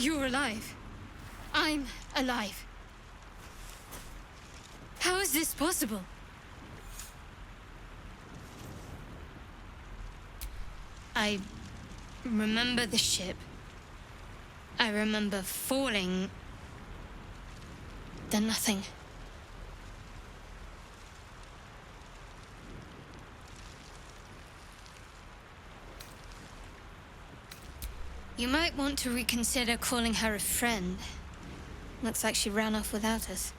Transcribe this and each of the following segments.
You're alive. I'm alive. How is this possible? I remember the ship. I remember falling. Then nothing. You might want to reconsider calling her a friend. Looks like she ran off without us.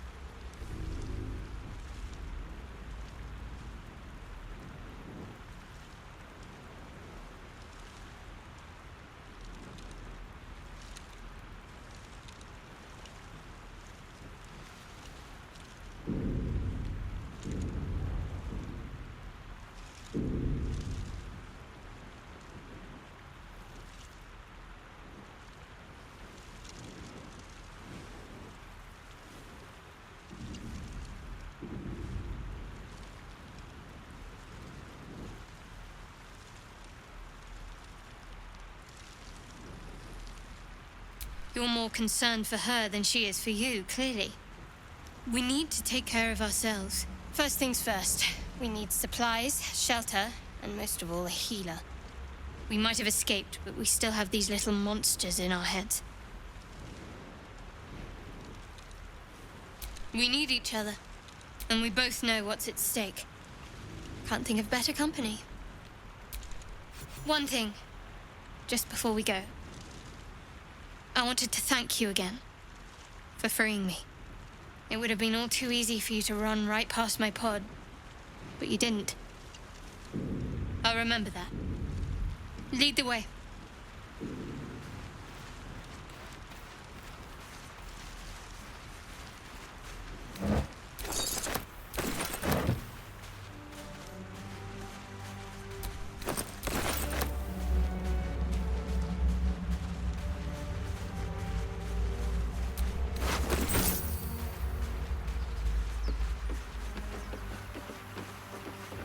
You're more concerned for her than she is for you, clearly. We need to take care of ourselves. First things first, we need supplies, shelter, and most of all, a healer. We might have escaped, but we still have these little monsters in our heads. We need each other, and we both know what's at stake. Can't think of better company. One thing, just before we go. I wanted to thank you again for freeing me. It would have been all too easy for you to run right past my pod, but you didn't. I'll remember that. Lead the way.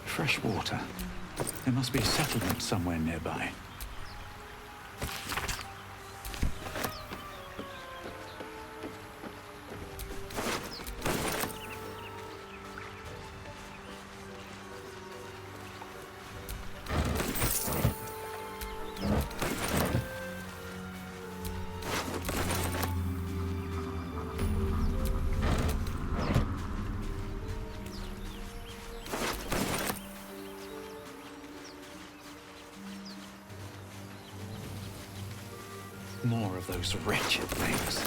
Fresh water. There must be a settlement somewhere nearby. More of those wretched things.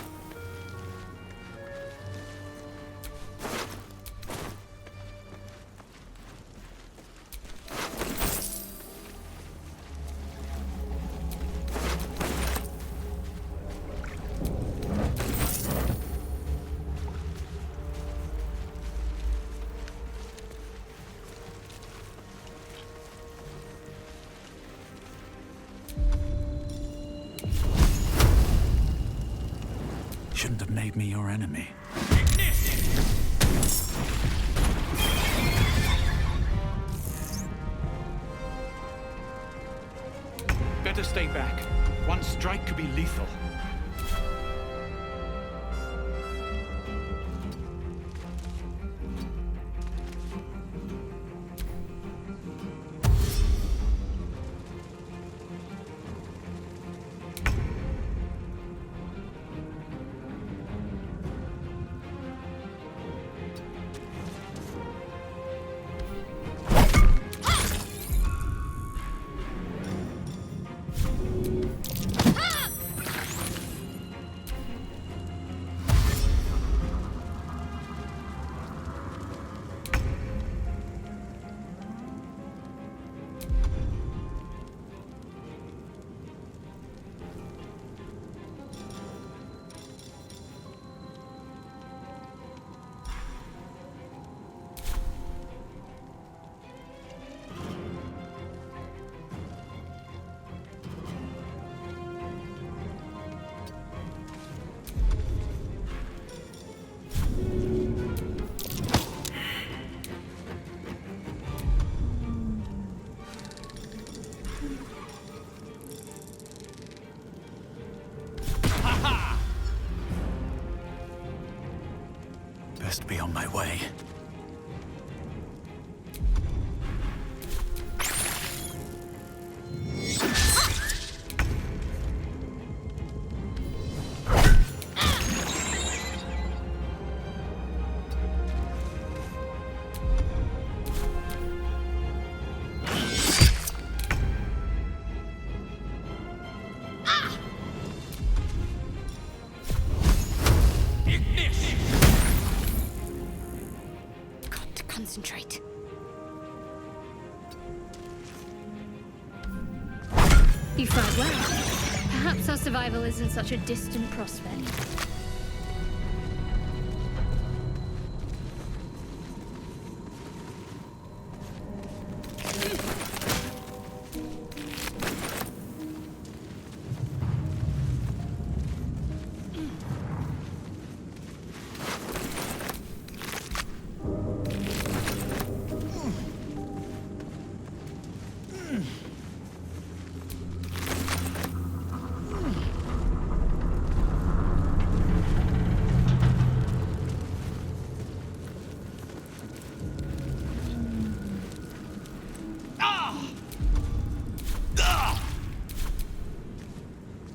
Shouldn't have made me your enemy. Better stay back. One strike could be lethal. best be on my way. Got to concentrate. You fired well. Perhaps our survival isn't such a distant prospect.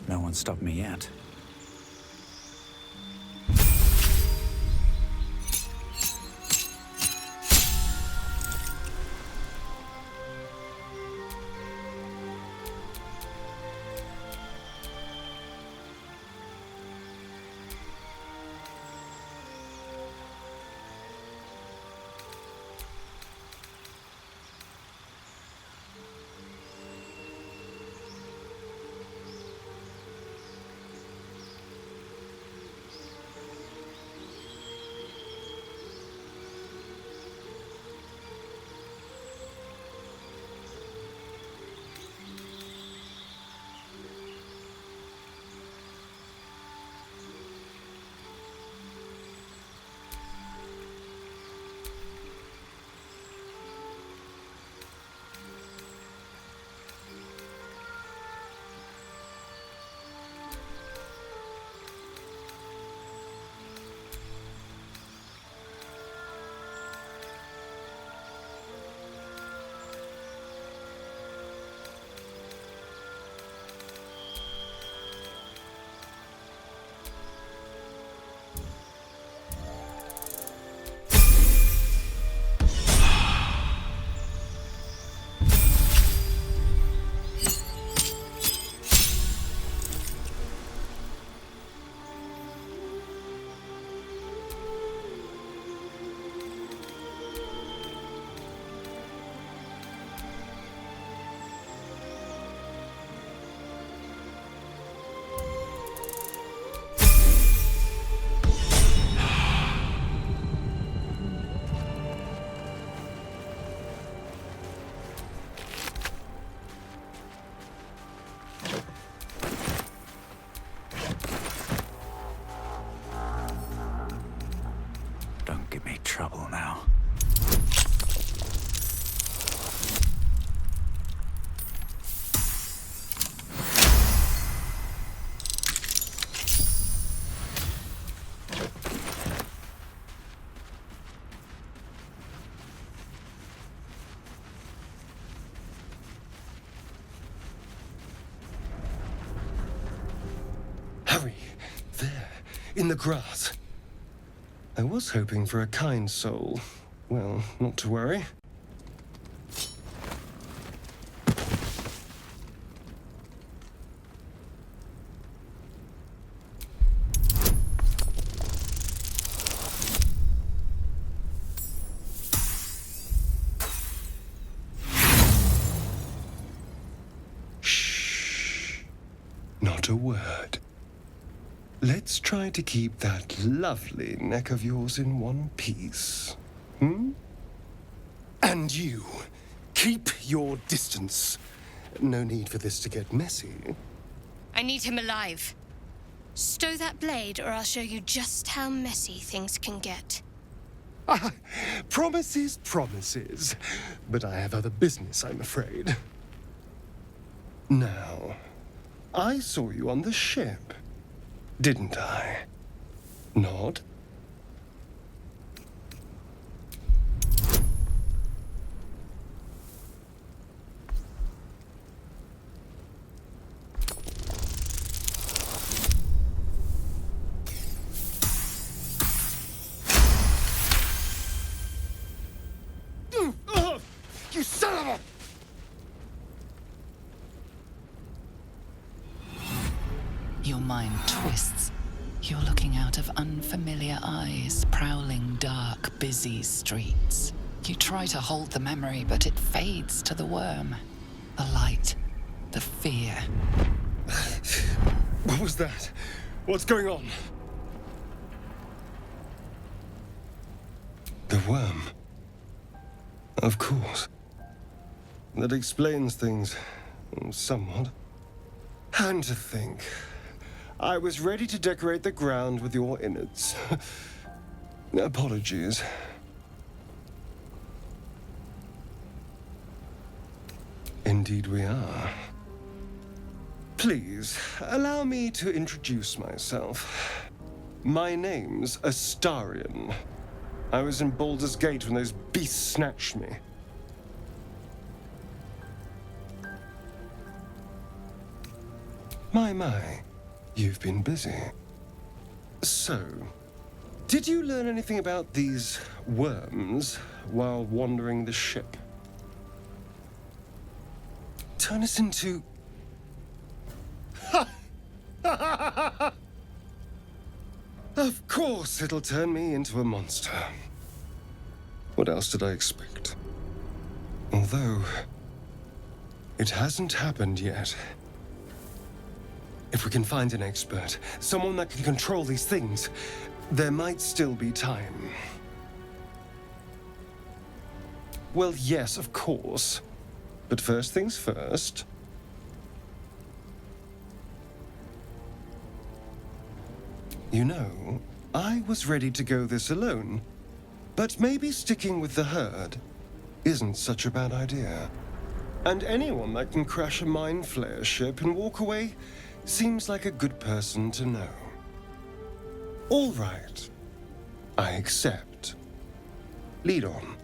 No one stopped me yet. Don't give me trouble now. Hurry! There, in the grass. I was hoping for a kind soul. Well, not to worry. Shh. Not a word. Let's try to keep that lovely neck of yours in one piece. And you, keep your distance. No need for this to get messy. I need him alive. Stow that blade, or I'll show you just how messy things can get. Promises, promises. But I have other business, I'm afraid. Now, I saw you on the ship, didn't I? Nod? Your mind twists. You're looking out of unfamiliar eyes, prowling dark, busy streets. You try to hold the memory, but it fades to the worm. The light, the fear. What was that? What's going on? The worm. Of course. That explains things somewhat. And to think, I was ready to decorate the ground with your innards. Apologies. Indeed we are. Please, allow me to introduce myself. My name's Astarion. I was in Baldur's Gate when those beasts snatched me. My, you've been busy. So, did you learn anything about these worms while wandering the ship? Turn us into... Of course it'll turn me into a monster. What else did I expect? Although, it hasn't happened yet. If we can find an expert, someone that can control these things, there might still be time. Well, yes, of course. But first things first. You know, I was ready to go this alone, but maybe sticking with the herd isn't such a bad idea. And anyone that can crash a mind flayer ship and walk away seems like a good person to know. All right. I accept. Lead on.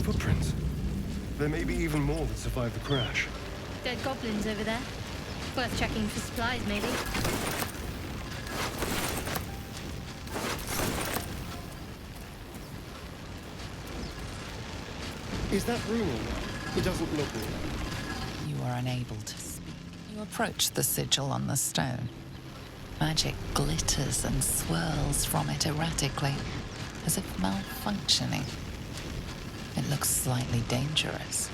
Footprints. There may be even more that survived the crash. Dead goblins over there. Worth checking for supplies, maybe. Is that real? It doesn't look real. You are unable to speak. You approach the sigil on the stone. Magic glitters and swirls from it erratically, as if malfunctioning. It looks slightly dangerous.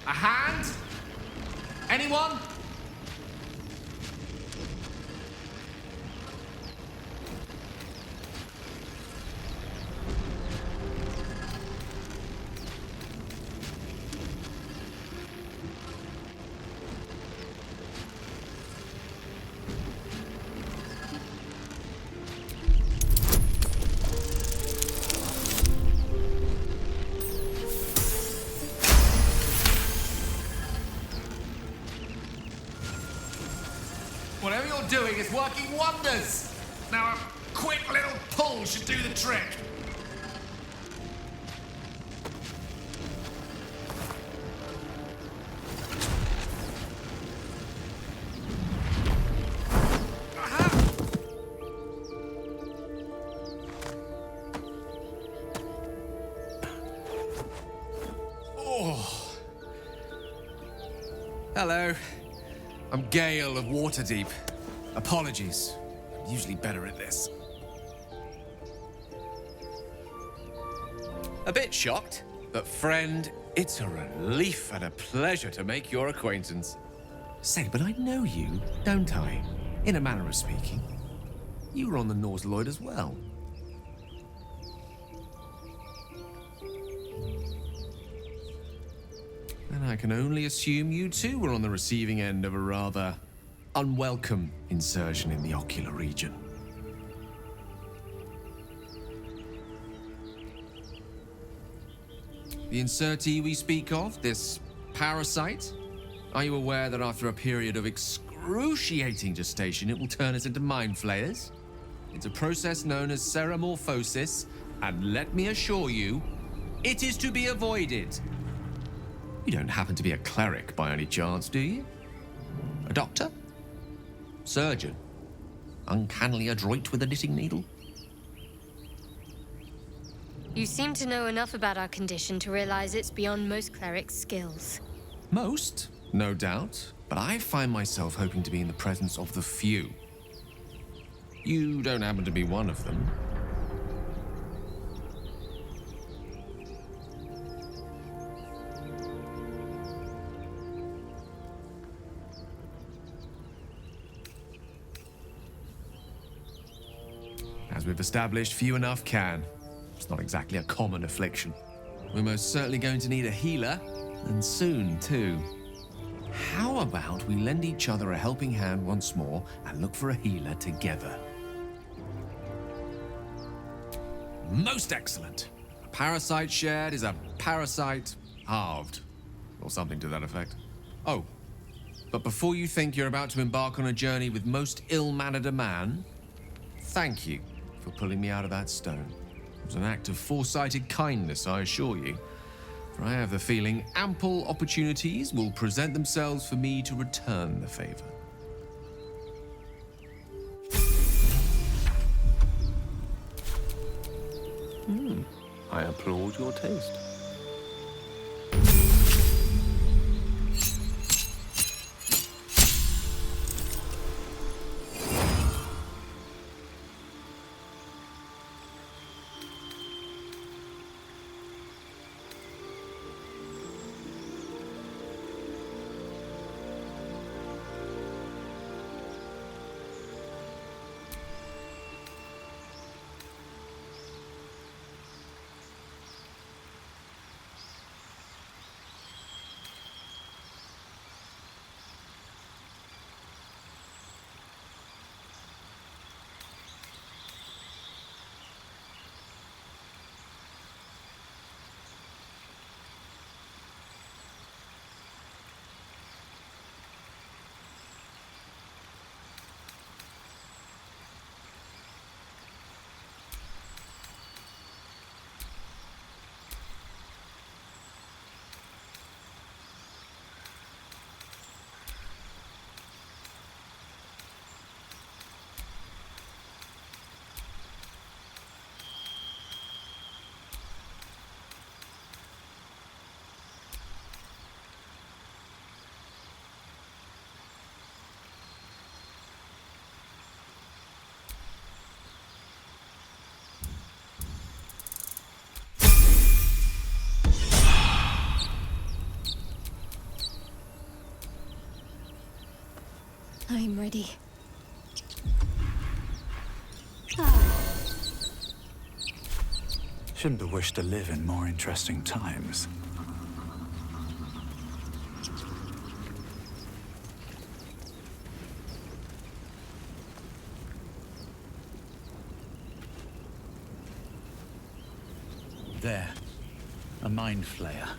A hand? Anyone? Whatever you're doing is working wonders. Now a quick little pull should do the trick. Oh. Hello. I'm Gale of Waterdeep. Apologies. I'm usually better at this. A bit shocked, but friend, it's a relief and a pleasure to make your acquaintance. Say, but I know you, don't I? In a manner of speaking. You were on the Norse Lloyd as well. And I can only assume you too were on the receiving end of a rather unwelcome insertion in the ocular region. The insertee we speak of, this parasite, are you aware that after a period of excruciating gestation, it will turn us into mind flayers? It's a process known as ceremorphosis, and let me assure you, it is to be avoided. You don't happen to be a cleric by any chance, do you? A doctor? Surgeon? Uncannily adroit with a knitting needle? You seem to know enough about our condition to realize it's beyond most clerics' skills. Most, no doubt, but I find myself hoping to be in the presence of the few. You don't happen to be one of them. As we've established, few enough can. It's not exactly a common affliction. We're most certainly going to need a healer, and soon, too. How about we lend each other a helping hand once more and look for a healer together? Most excellent. A parasite shared is a parasite halved, or something to that effect. Oh, but before you think you're about to embark on a journey with most ill-mannered a man, thank you for pulling me out of that stone. It was an act of foresighted kindness, I assure you. For I have the feeling ample opportunities will present themselves for me to return the favor. I applaud your taste. I'm ready. Shouldn't have wished to live in more interesting times. There. A mind flayer.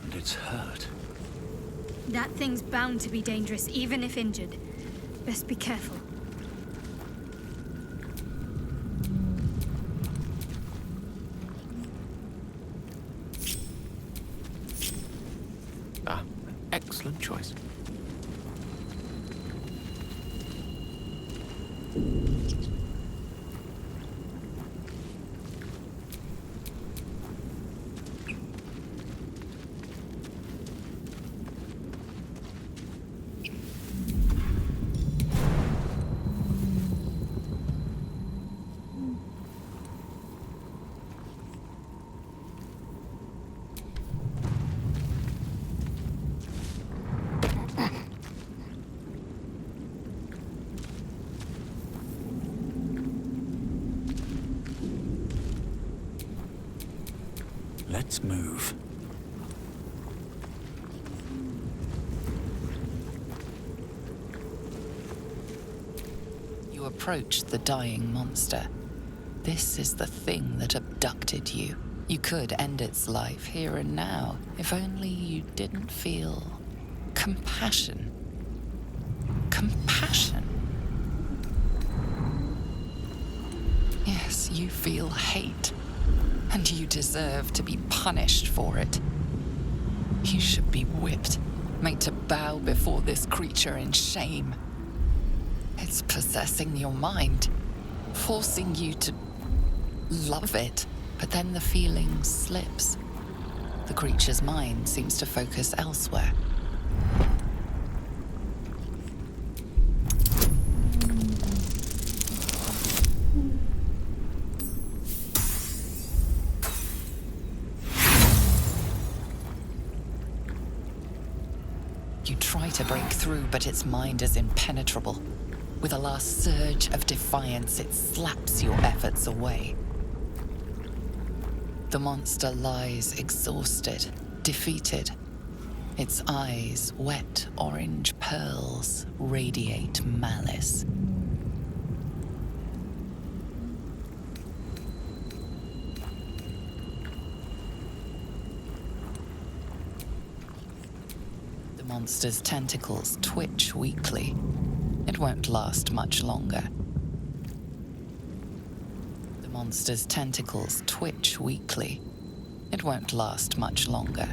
And it's hurt. That thing's bound to be dangerous, even if injured. Best be careful. Ah, excellent choice. Let's move. approach the dying monster. This is the thing that abducted you. You could end its life here and now, if only you didn't feel compassion. Compassion. Yes, you feel hate, and you deserve to be punished for it. You should be whipped, made to bow before this creature in shame. It's possessing your mind, forcing you to love it, but then the feeling slips. The creature's mind seems to focus elsewhere. You try to break through, but its mind is impenetrable. With a last surge of defiance, it slaps your efforts away. The monster lies exhausted, defeated. Its eyes, wet orange pearls, radiate malice. The monster's tentacles twitch weakly. It won't last much longer. The monster's tentacles twitch weakly. It won't last much longer.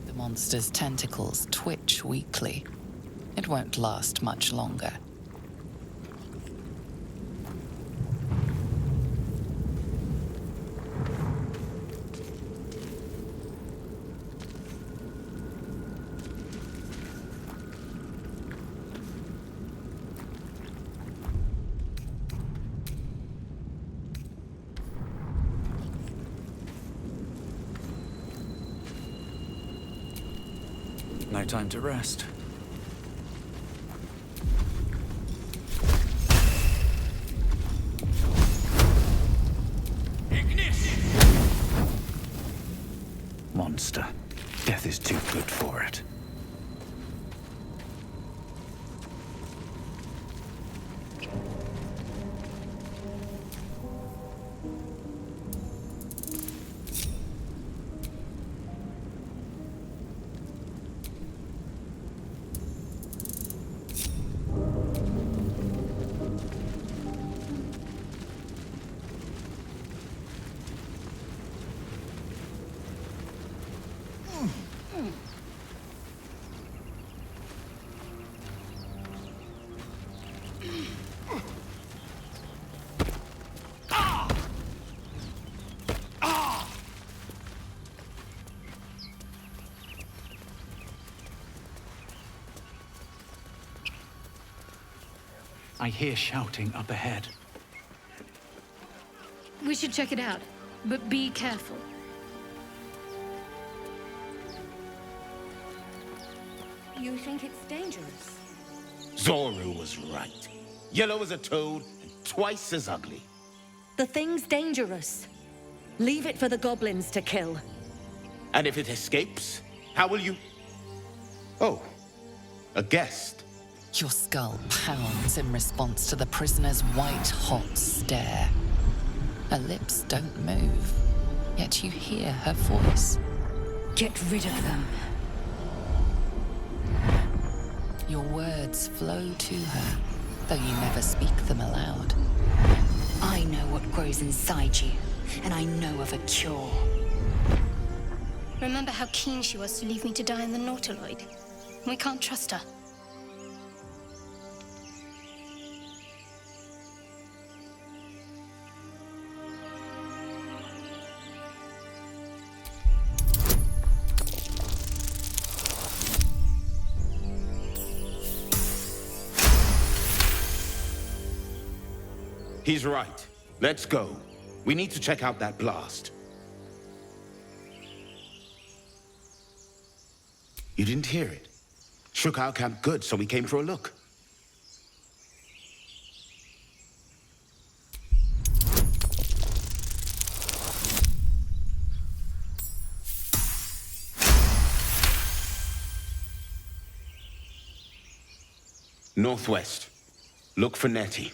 The monster's tentacles twitch weakly. It won't last much longer. No time to rest. Monster. Death is too good for it. I hear shouting up ahead. We should check it out, but be careful. You think it's dangerous? Zoru was right. Yellow as a toad and twice as ugly. The thing's dangerous. Leave it for the goblins to kill. And if it escapes, how will you... Oh, a guest. Your skull pounds in response to the prisoner's white-hot stare. Her lips don't move, yet you hear her voice. Get rid of them. Your words flow to her, though you never speak them aloud. I know what grows inside you, and I know of a cure. Remember how keen she was to leave me to die in the Nautiloid? We can't trust her. He's right. Let's go. We need to check out that blast. You didn't hear it? Shook our camp good, so we came for a look. Northwest. Look for Nettie.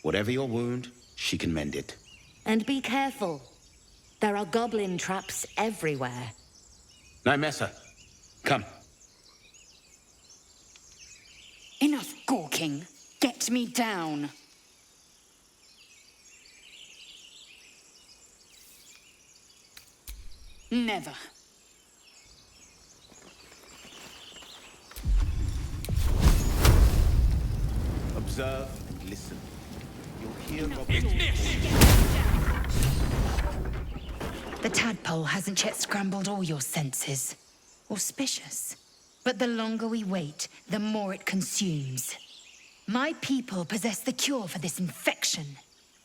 Whatever your wound, she can mend it. And be careful. There are goblin traps everywhere. Necromancer, come. Enough gawking. Get me down. Never. Observe and listen. You'll hear The tadpole hasn't yet scrambled all your senses. Auspicious. But the longer we wait, the more it consumes. My people possess the cure for this infection.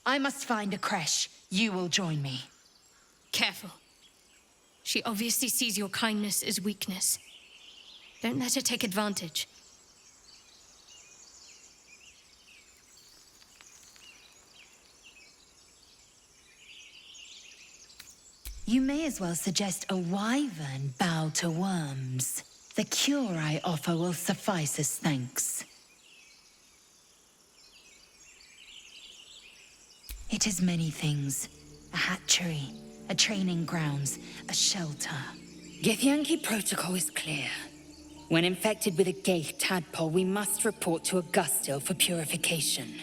I must find a creche. You will join me. Careful. She obviously sees your kindness as weakness. Don't let her take advantage. You may as well suggest a wyvern bow to worms. The cure I offer will suffice as thanks. It is many things. A hatchery, a training grounds, a shelter. Githyanki protocol is clear. When infected with a Gaith tadpole, we must report to Augustil for purification.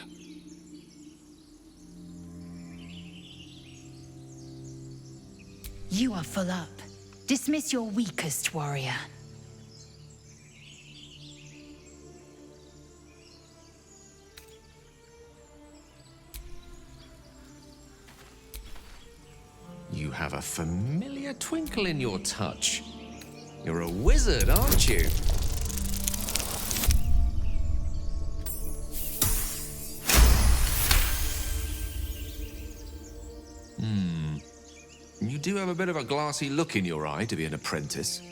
You are full up. Dismiss your weakest warrior. You have a familiar twinkle in your touch. You're a wizard, aren't you? You do have a bit of a glassy look in your eye to be an apprentice.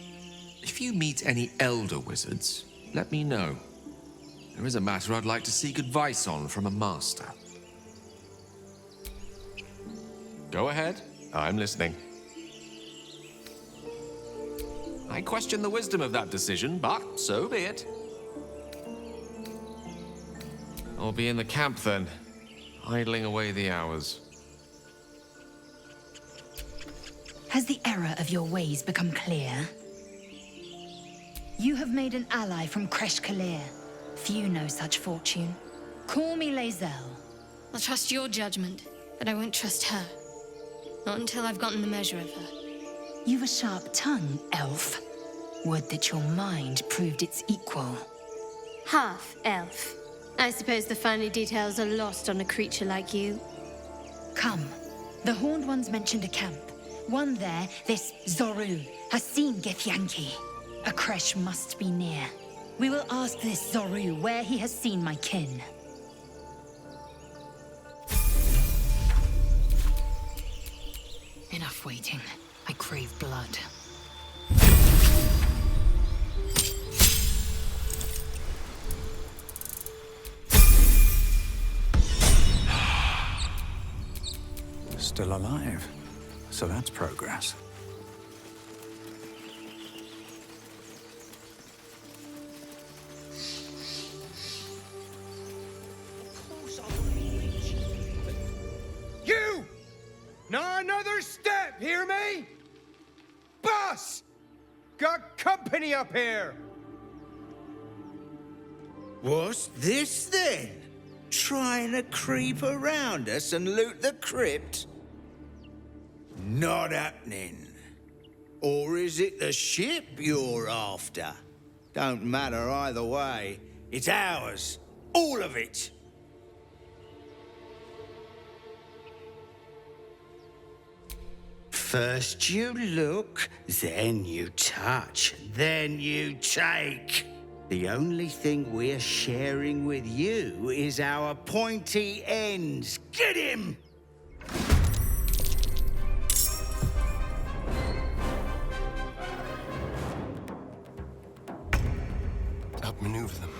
If you meet any elder wizards, let me know. There is a matter I'd like to seek advice on from a master. Go ahead. I'm listening. I question the wisdom of that decision, but so be it. I'll be in the camp then, idling away the hours. Has the error of your ways become clear? You have made an ally from Kresh Kalir. Few know such fortune. Call me Lae'zel. I'll trust your judgment, but I won't trust her. Not until I've gotten the measure of her. You've a sharp tongue, elf. Would that your mind proved its equal. Half elf. I suppose the finer details are lost on a creature like you. Come. The Horned Ones mentioned a camp. One there, this Zoru, has seen Githyanki. A creche must be near. We will ask this Zoru where he has seen my kin. Enough waiting. I crave blood. Still alive. So that's progress. You! Not another step, hear me? Boss! Got company up here! What's this then? Trying to creep around us and loot the crypt? Not happening. Or is it the ship you're after? Don't matter either way. It's ours. All of it. First you look, then you touch, then you take. The only thing we're sharing with you is our pointy ends. Get him! Outmaneuver them.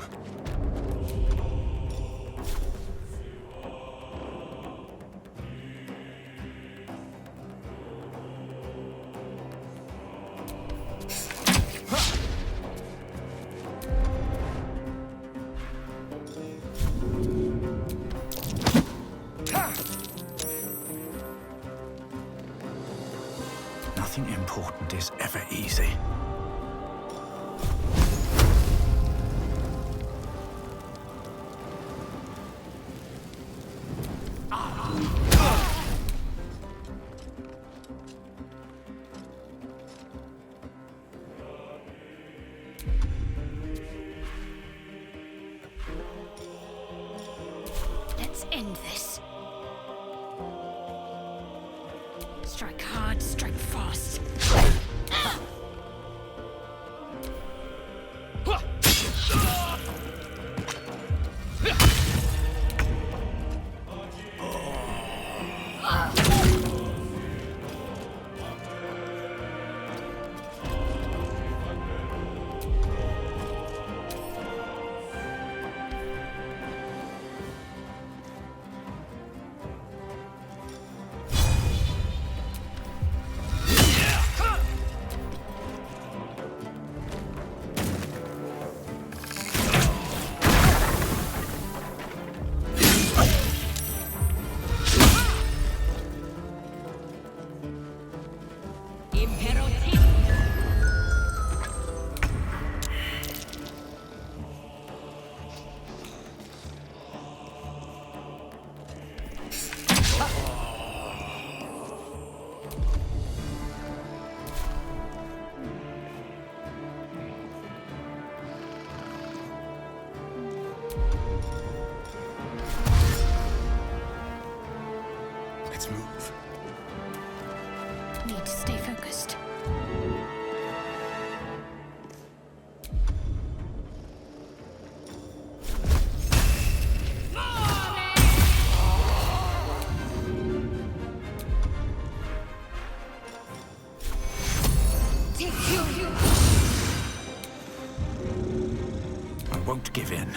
important is ever easy. Let's end this. Strike hard, strike fast. Let's move. Need to stay focused. I won't give in.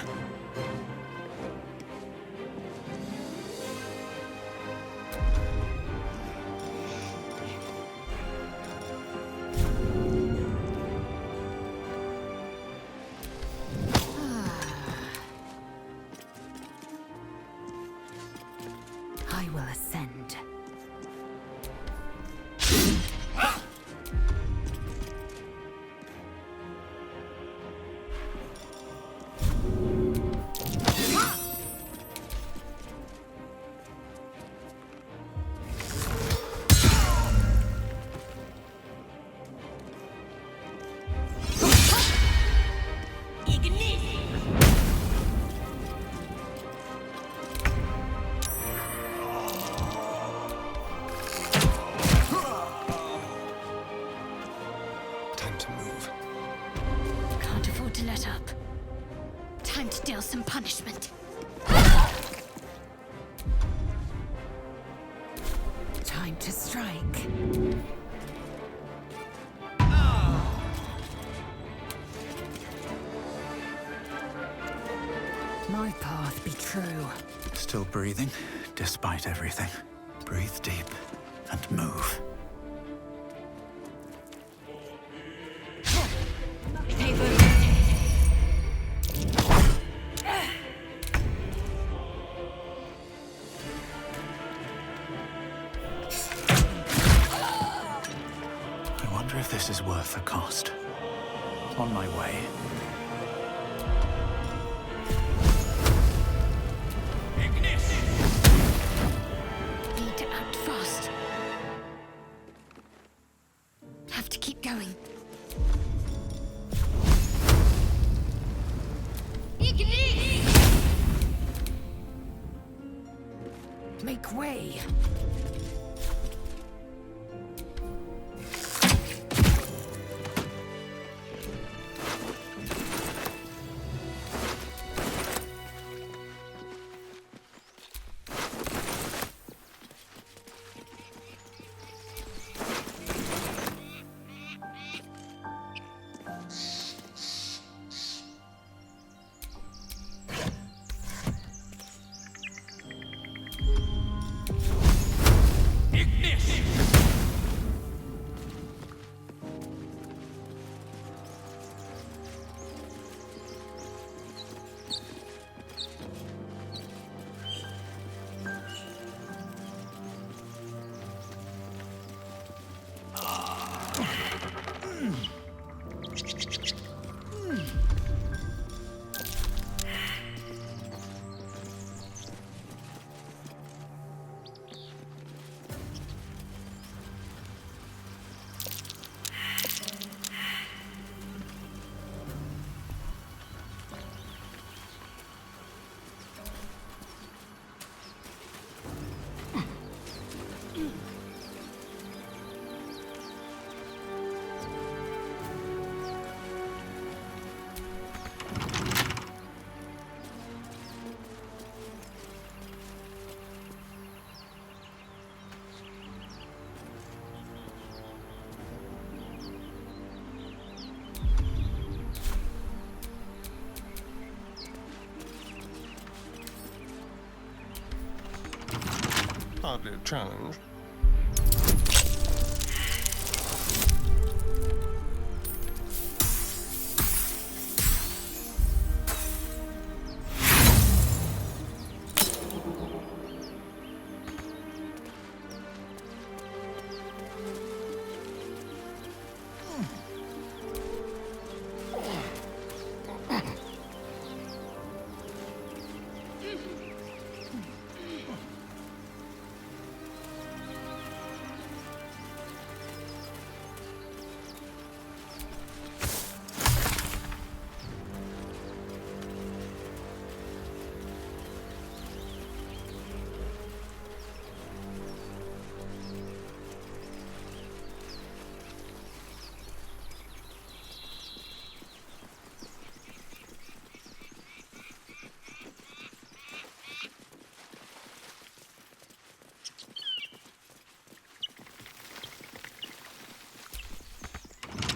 I will ascend. Time to move. Can't afford to let up. Time to deal some punishment. Time to strike. My path be true. Still breathing, despite everything. Breathe deep and move. I wonder if this is worth the cost. On my way. Need to act fast. Have to keep going. Make way. Hardly a challenge.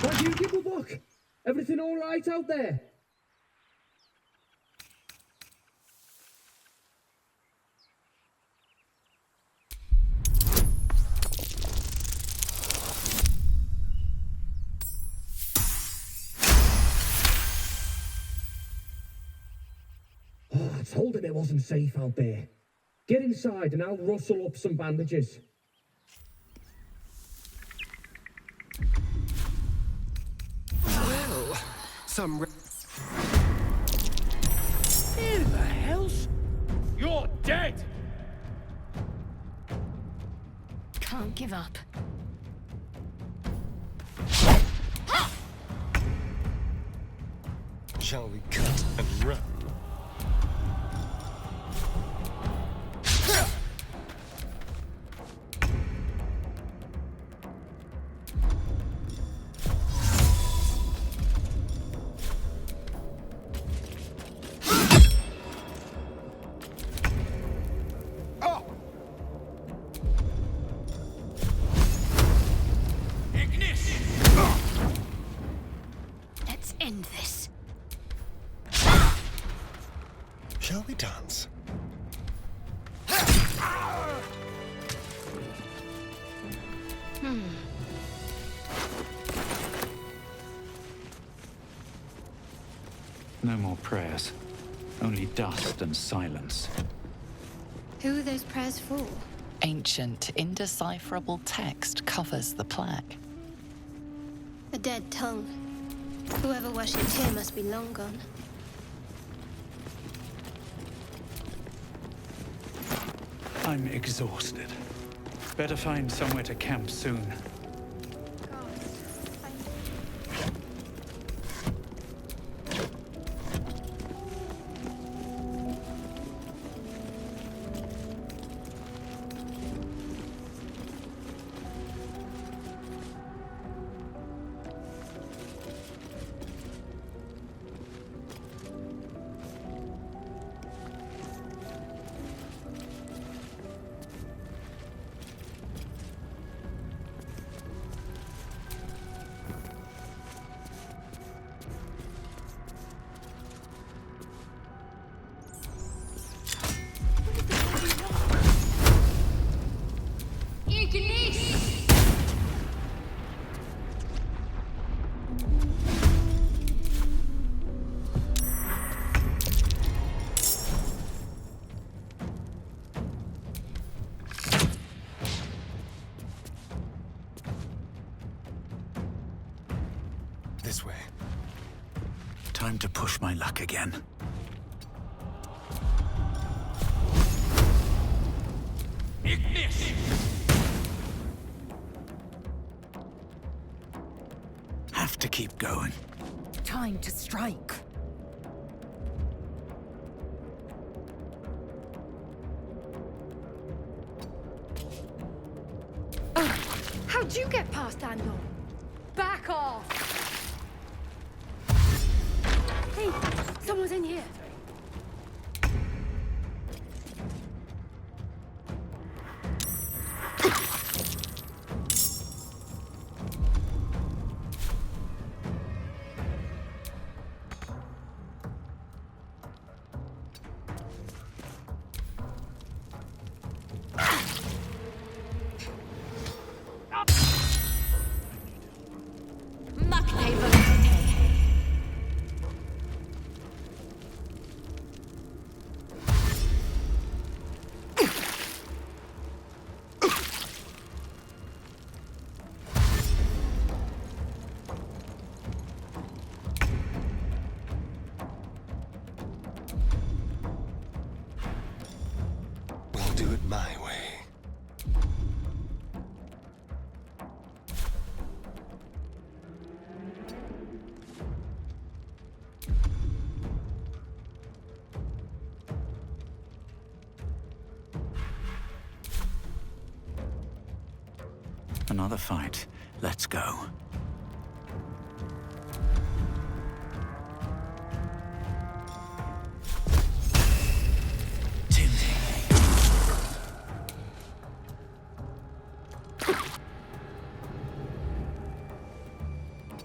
What do you give a book? Everything all right out there? Oh, I told him it wasn't safe out there. Get inside and I'll rustle up some bandages. Well, some... In the hells? You're dead! Can't give up. Shall we cut and run? Let's end this. Shall we dance? No more prayers. Only dust and silence. Who are those prayers for? Ancient, indecipherable text covers the plaque. A dead tongue. Whoever worshipped here must be long gone. I'm exhausted. Better find somewhere to camp soon. This way. Time to push my luck again. Have to keep going. Time to strike. How'd you get past that door? Back off! Hey, someone's in here. my way. Another fight. Let's go.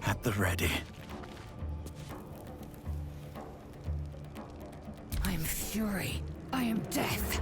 At the ready. I am fury. I am death.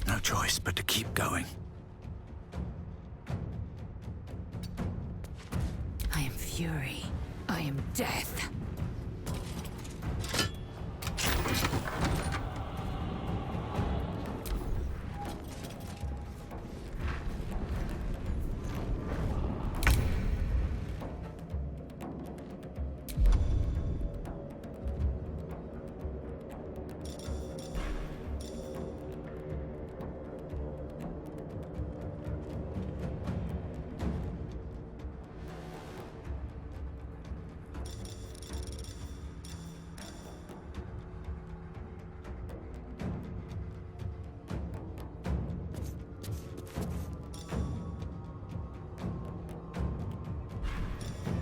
No choice but to keep going. I am fury. I am death.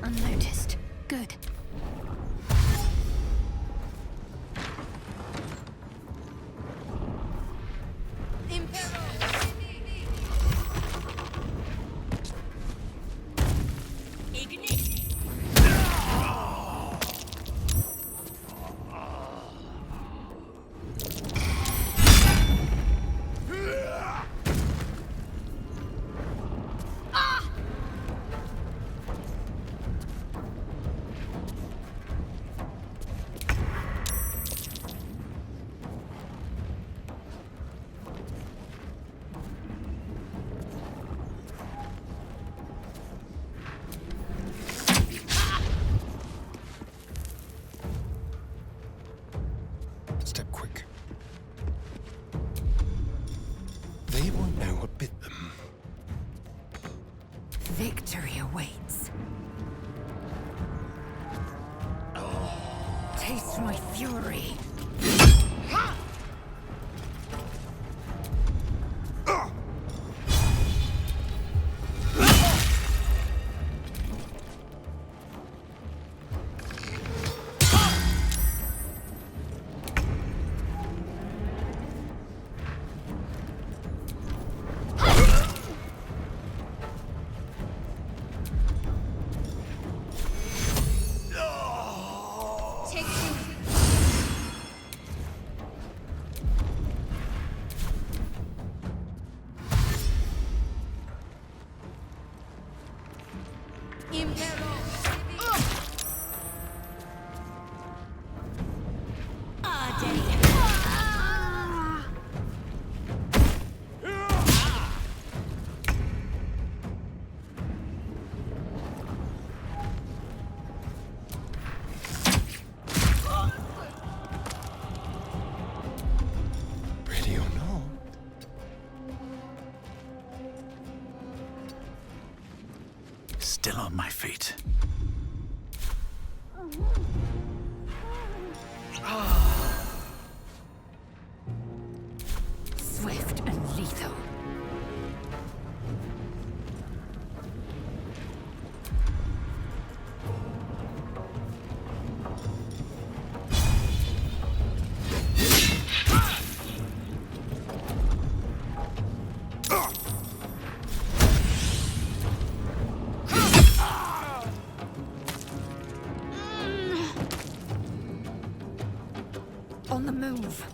Unnoticed. Good. Step quick. They won't know what bit them. Victory awaits. Taste my fury. Ready or not? Still on my feet. Move.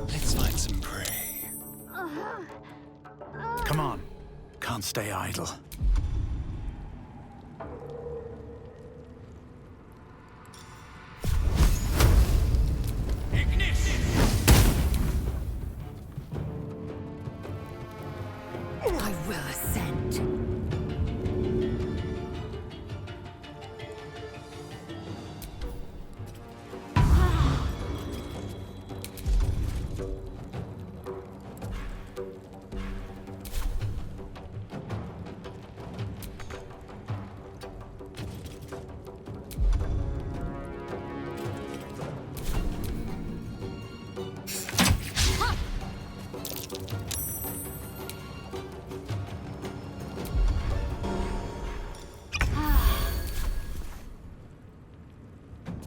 Let's find some prey. Come on. Can't stay idle. I will ascend.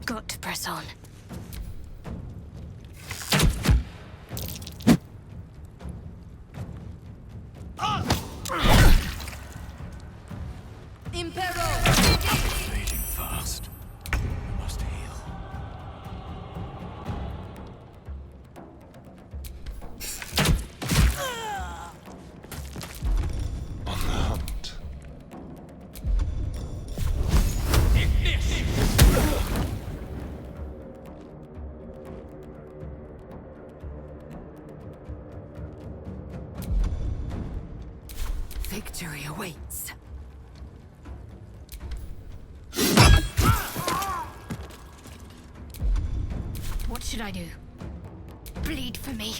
Got to press on. Fading fast. Must heal. On the hunt. Victory awaits. What should I do? Bleed for me.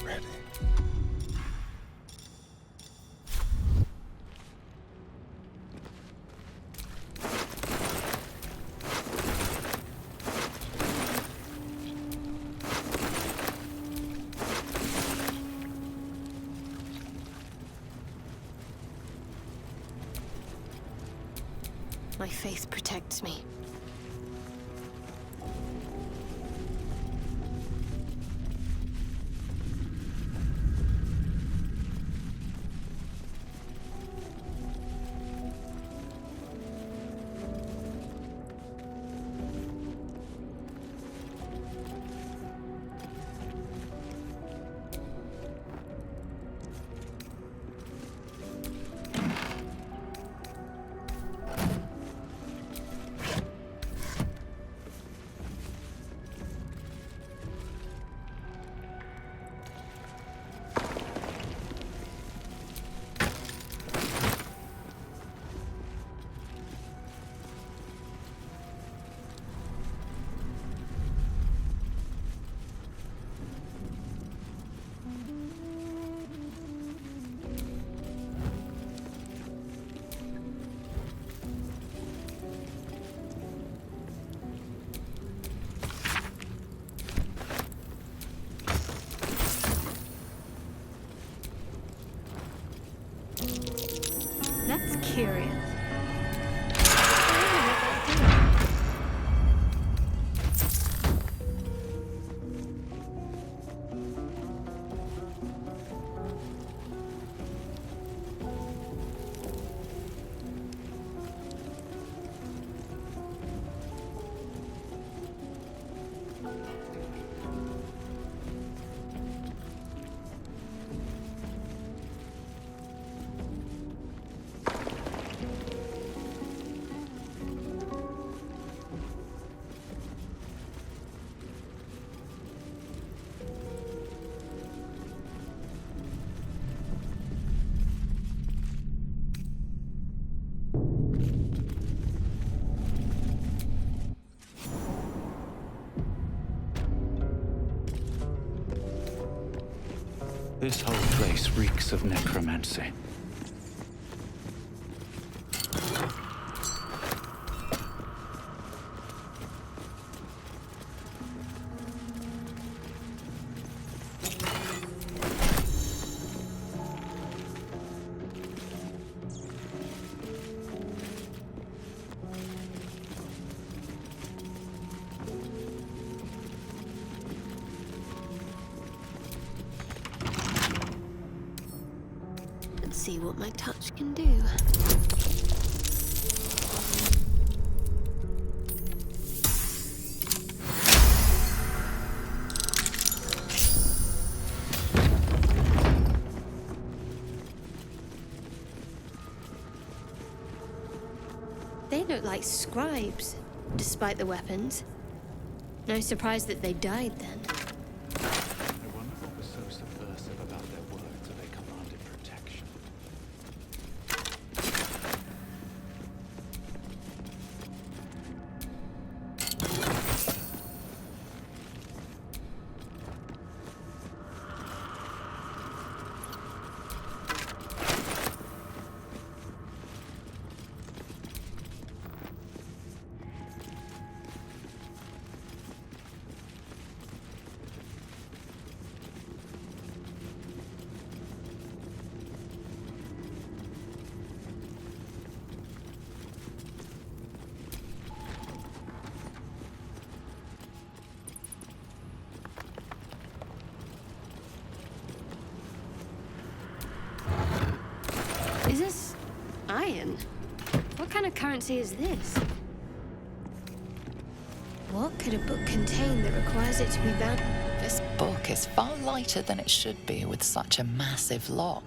Ready. My faith protects me. That's curious. This whole place reeks of necromancy. see what my touch can do. They look like scribes, despite the weapons. No surprise that they died then. I wonder what was so subversive about their words that they commanded protection. Is this iron? What kind of currency is this? What could a book contain that requires it to be bound? This book is far lighter than it should be with such a massive lock.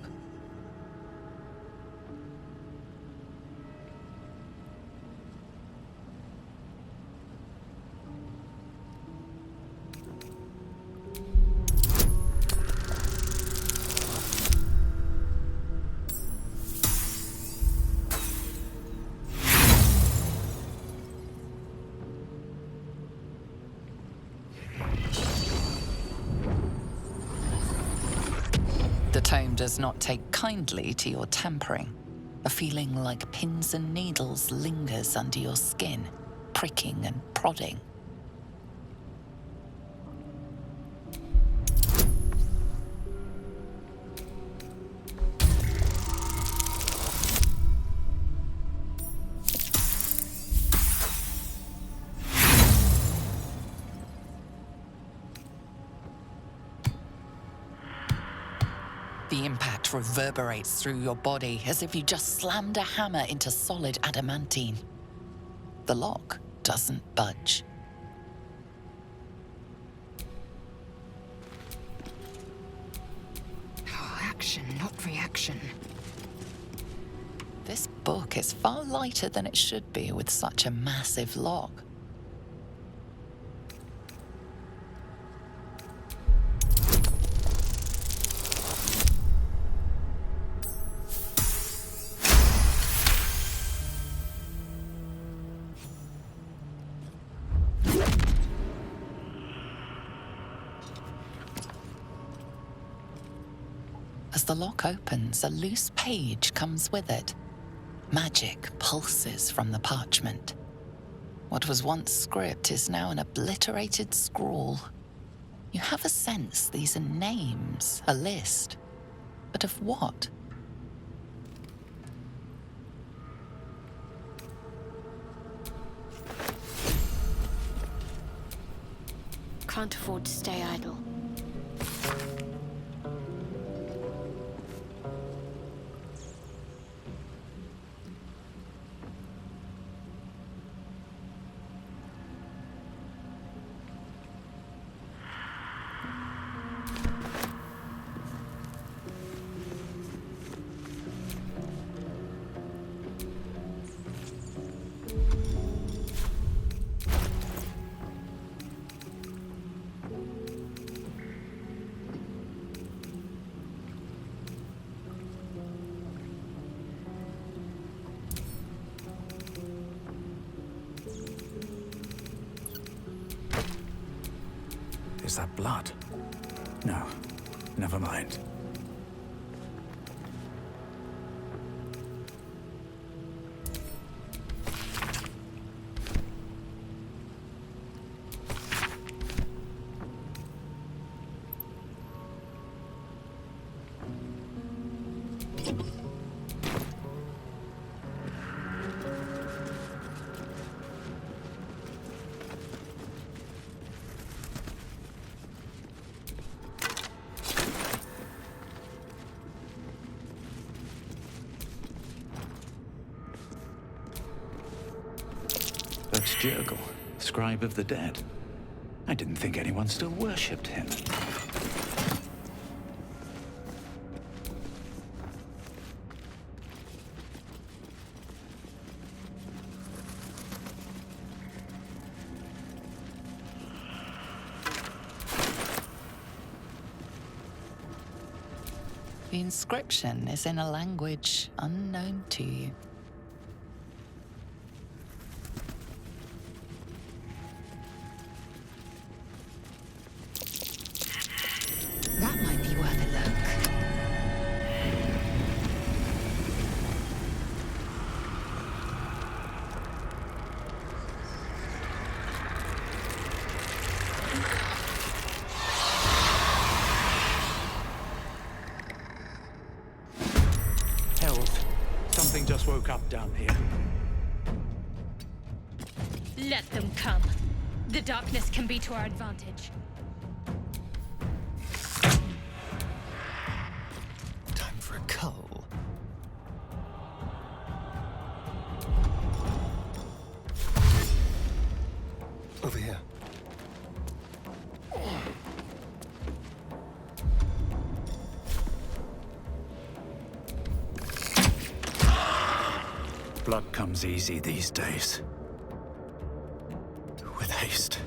The tome does not take kindly to your tampering. A feeling like pins and needles lingers under your skin, pricking and prodding. The impact reverberates through your body as if you just slammed a hammer into solid adamantine. The lock doesn't budge. Oh, action, not reaction. This book is far lighter than it should be with such a massive lock. As the lock opens, a loose page comes with it. Magic pulses from the parchment. What was once script is now an obliterated scrawl. You have a sense these are names, a list. But of what? Can't afford to stay idle. Is that blood? No, never mind. Jurgle, scribe of the dead. I didn't think anyone still worshipped him. The inscription is in a language unknown to you. That might be worth a look. Hells, something just woke up down here. Let them come. The darkness can be to our advantage. Time for a cull. Over here. Blood comes easy these days. With haste.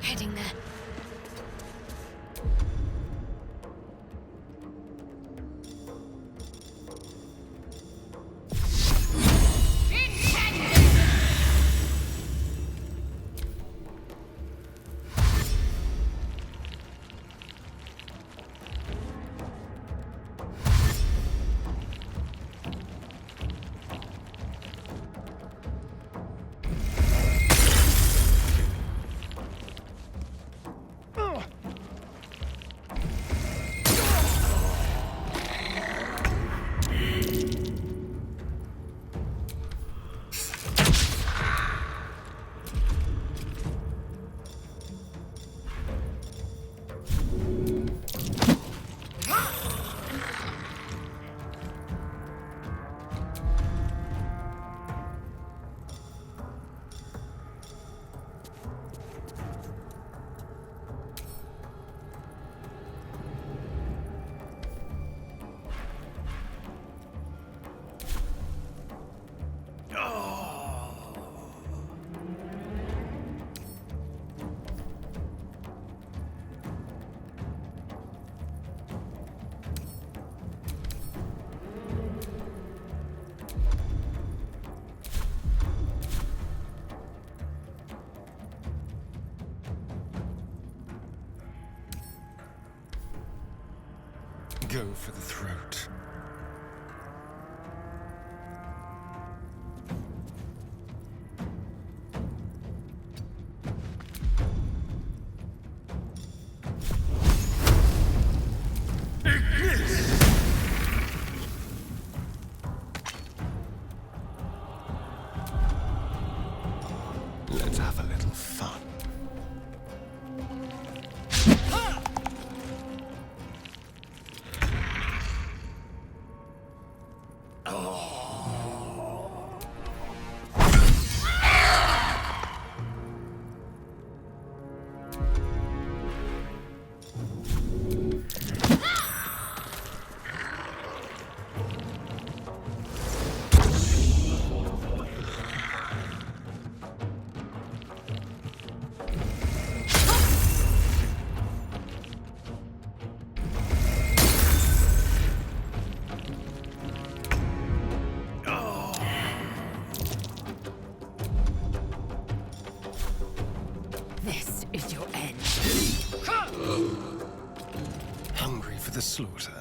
Heading there. Go for the throat. Let's have a little fun. This is your end. Hungry for the slaughter.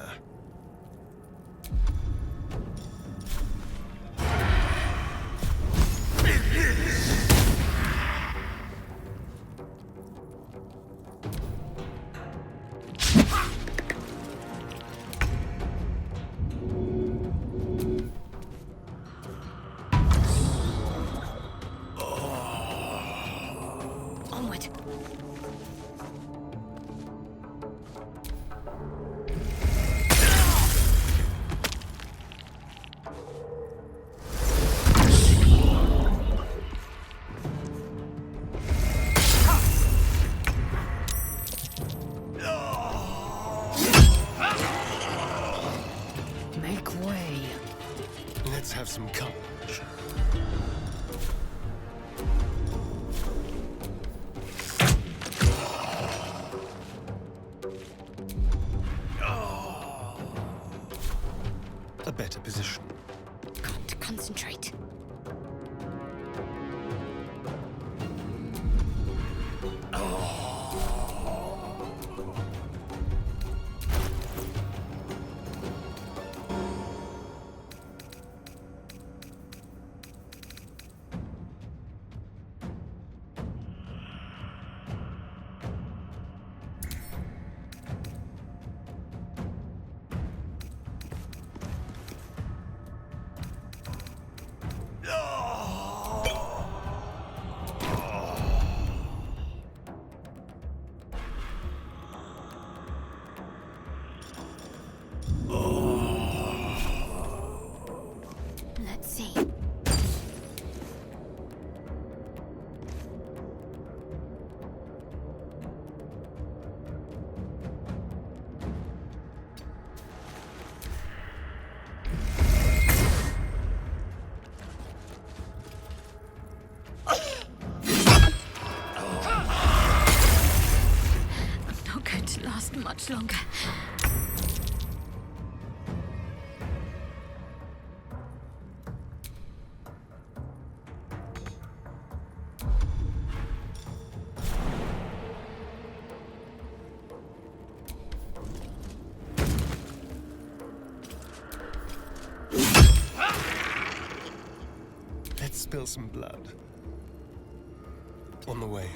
have some courage. A better position. Can't concentrate. Let's see. I'm not going to last much longer. Let's spill some blood. On the way.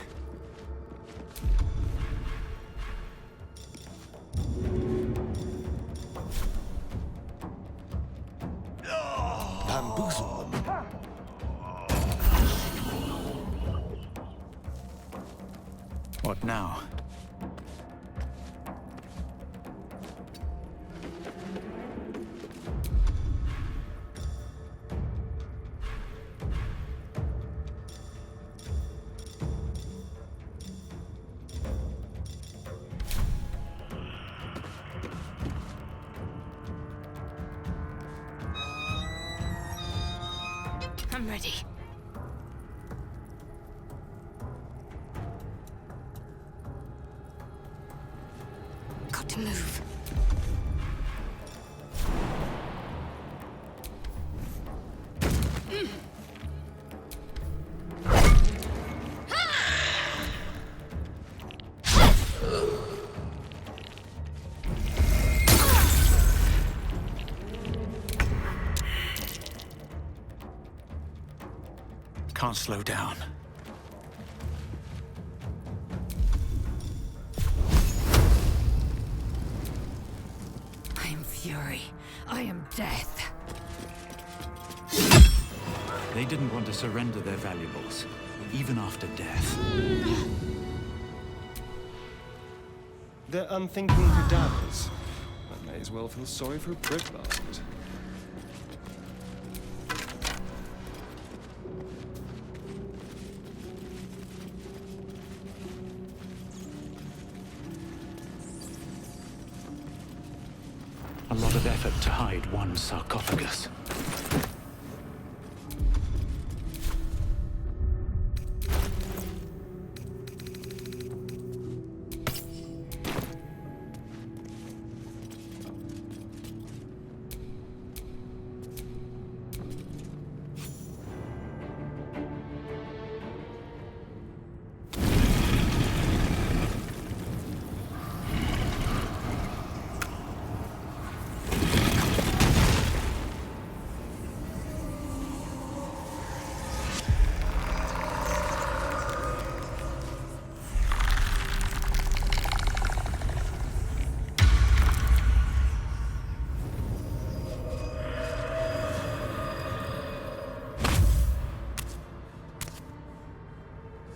Bamboozle them. What now? I'm ready. Got to move. Can't slow down. I am fury. I am death. They didn't want to surrender their valuables, even after death. They're unthinking cadavers. I may as well feel sorry for a breadbasket. A lot of effort to hide one sarcophagus.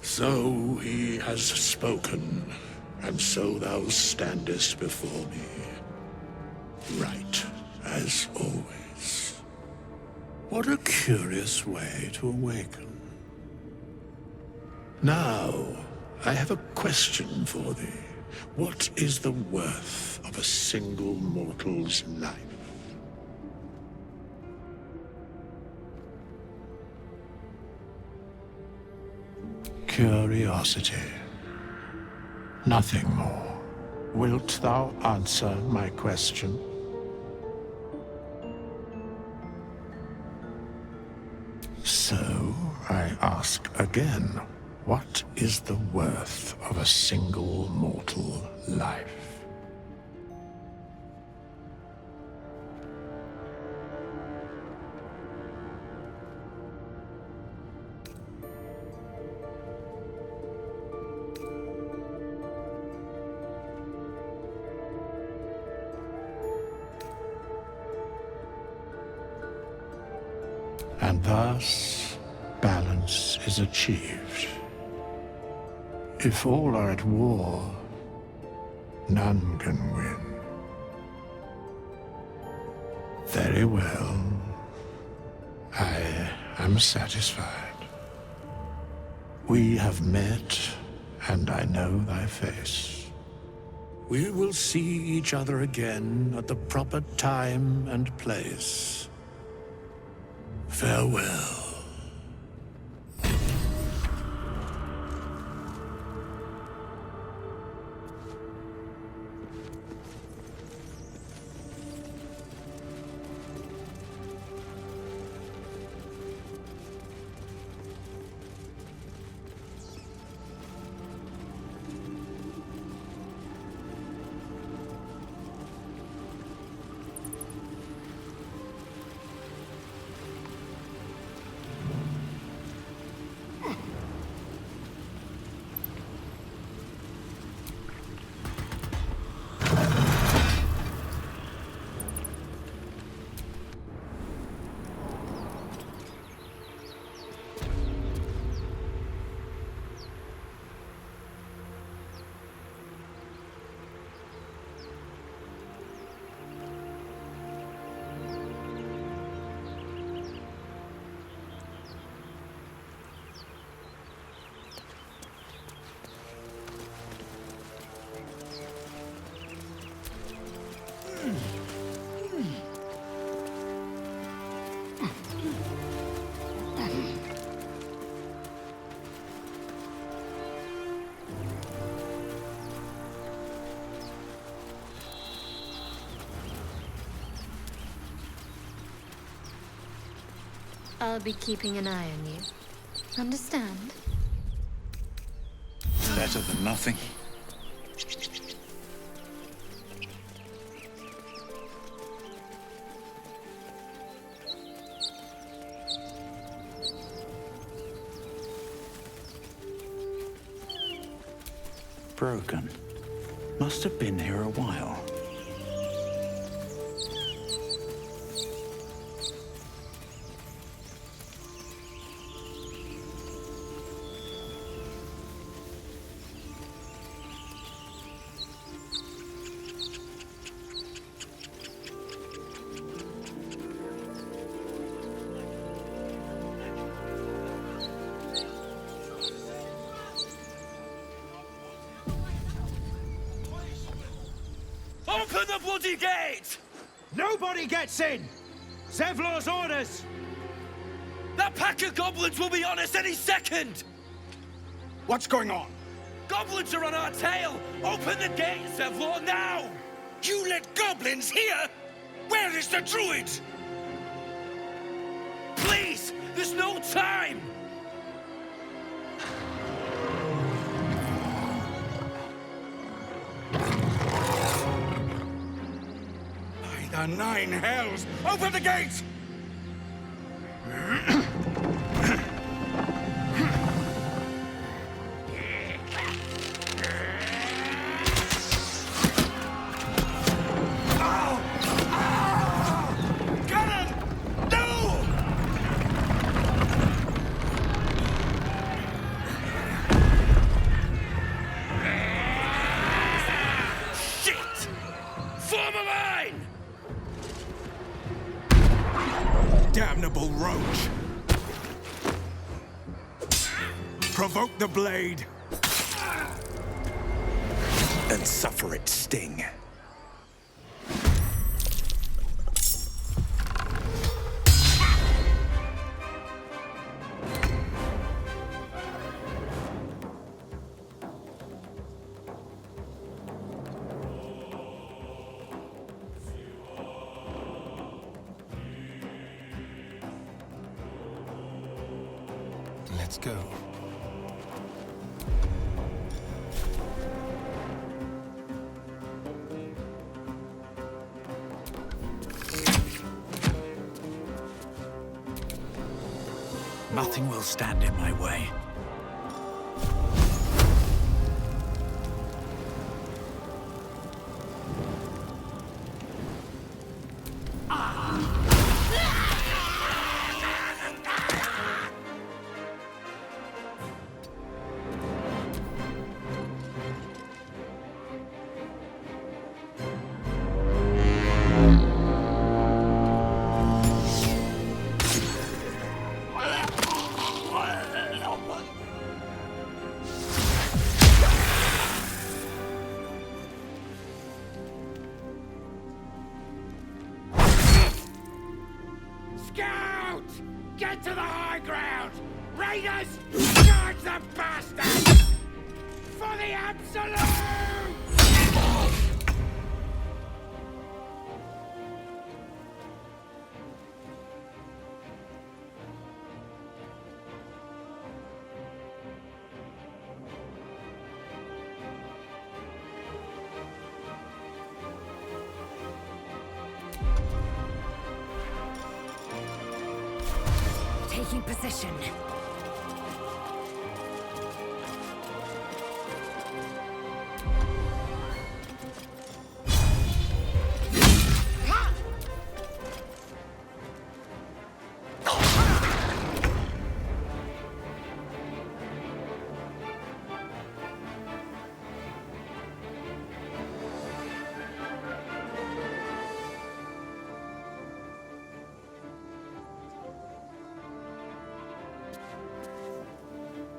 So he has spoken, and so thou standest before me. Right, as always. What a curious way to awaken. Now, I have a question for thee. What is the worth of a single mortal's life? curiosity. Nothing more. Wilt thou answer my question? So, I ask again, what is the worth of a single mortal life? And thus, balance is achieved. If all are at war, none can win. Very well. I am satisfied. We have met, and I know thy face. We will see each other again at the proper time and place. Farewell. I'll be keeping an eye on you. Understand? Better than nothing. Broken. Must have been here a while. Open the bloody gate! Nobody gets in! Zevlor's orders! That pack of goblins will be on us any second! What's going on? Goblins are on our tail! Open the gate, Zevlor, now! You let goblins here? Where is the druid? Please! There's no time! By the nine hells! Open the gate! Damnable roach! Provoke the blade! And suffer its sting. Let's go. Nothing will stand in my way. Scout! Get to the high ground! Raiders! Charge the bastards! For the absolute! Taking position.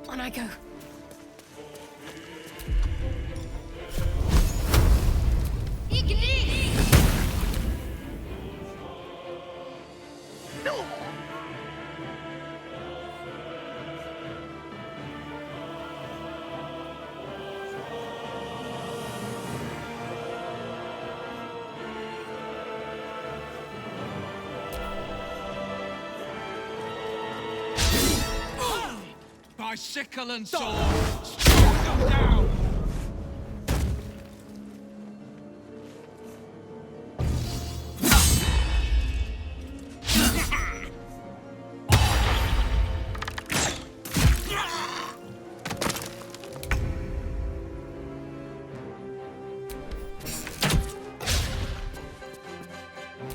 On I go. By sickle and sword, strike them down!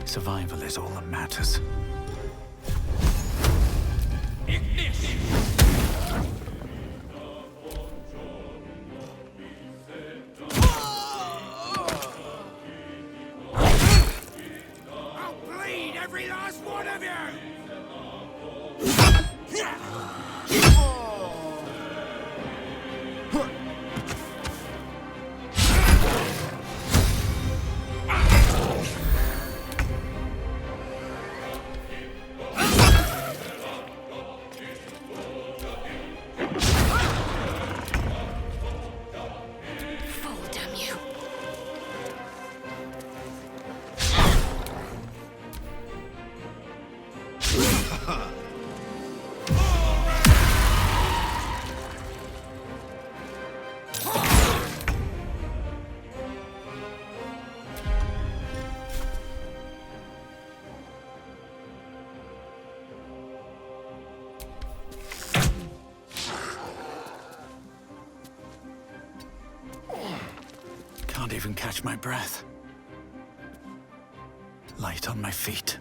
Survival is all that matters. I'll bleed every last one of you! Fool, damn you. Can't even catch my breath. Light on my feet.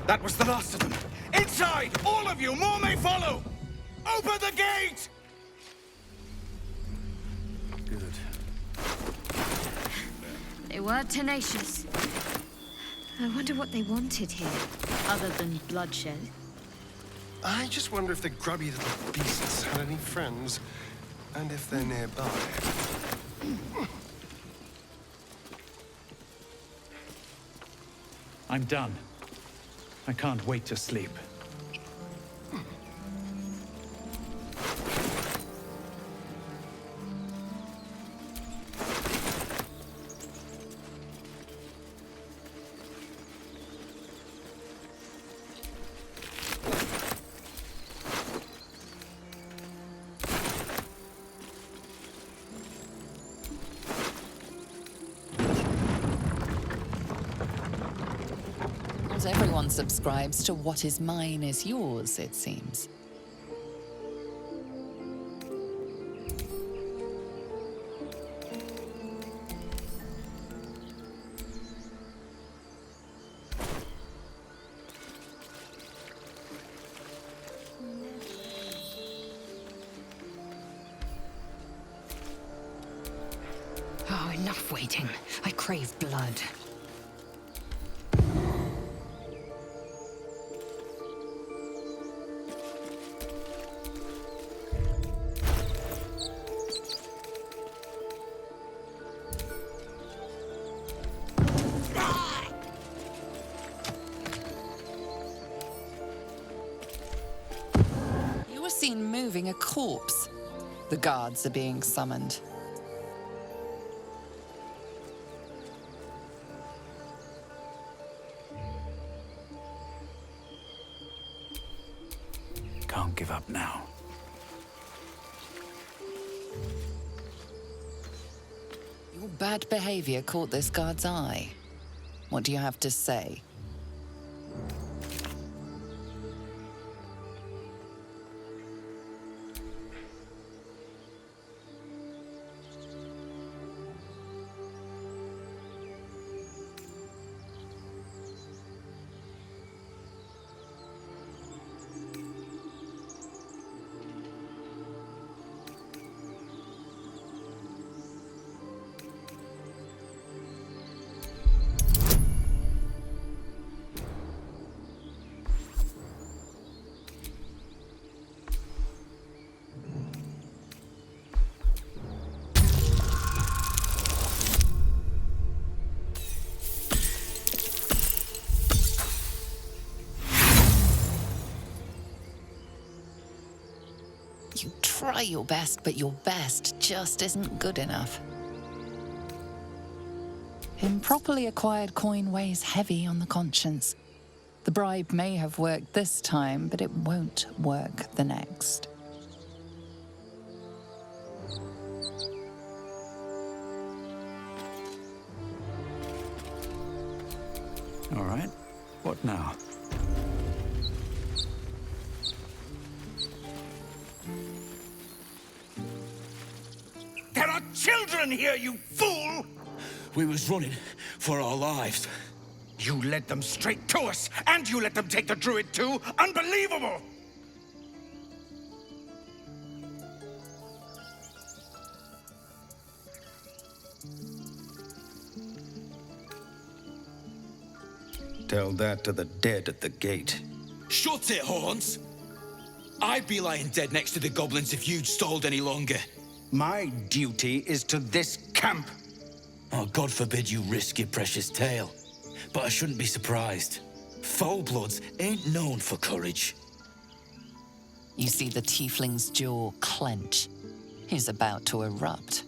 That was the last of them. Inside! All of you! More may follow! Open the gate! Good. They were tenacious. I wonder what they wanted here, other than bloodshed. I just wonder if the grubby little beasts had any friends, and if they're nearby. I'm done. I can't wait to sleep. Not everyone subscribes to what is mine is yours, it seems. Oh, enough waiting. I crave blood. You were seen moving a corpse. The guards are being summoned. Can't give up now. Your bad behavior caught this guard's eye. What do you have to say? You try your best, but your best just isn't good enough. Improperly acquired coin weighs heavy on the conscience. The bribe may have worked this time, but it won't work the next. All right. What now? There are children here, you fool! We was running for our lives. You led them straight to us, and you let them take the druid too? Unbelievable! Tell that to the dead at the gate. Shut it, Horns! I'd be lying dead next to the goblins if you'd stalled any longer. My duty is to this camp. Oh, God forbid you risk your precious tail. But I shouldn't be surprised. Foulbloods ain't known for courage. You see the tiefling's jaw clench. He's about to erupt.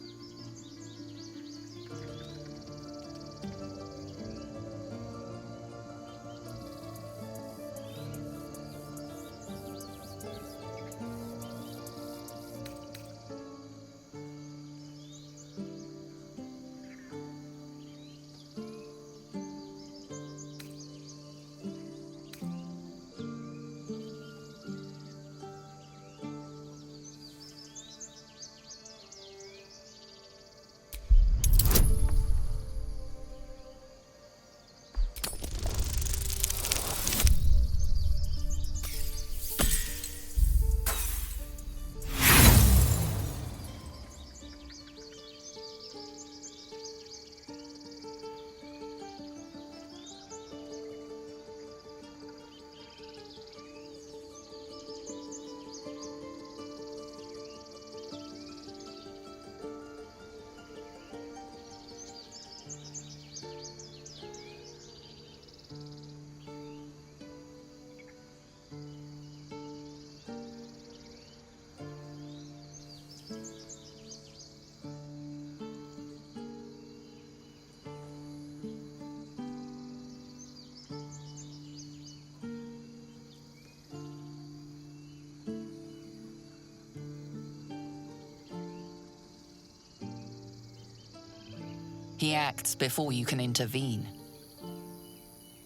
He acts before you can intervene.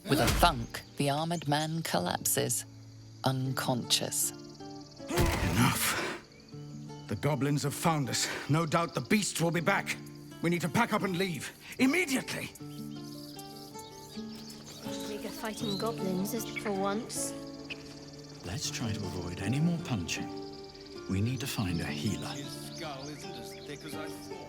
With a thunk, the armored man collapses, unconscious. Enough. The goblins have found us. No doubt the beasts will be back. We need to pack up and leave. Immediately! Bigger fighting goblins as for once. Let's try to avoid any more punching. We need to find a healer. His skull isn't as thick as I thought.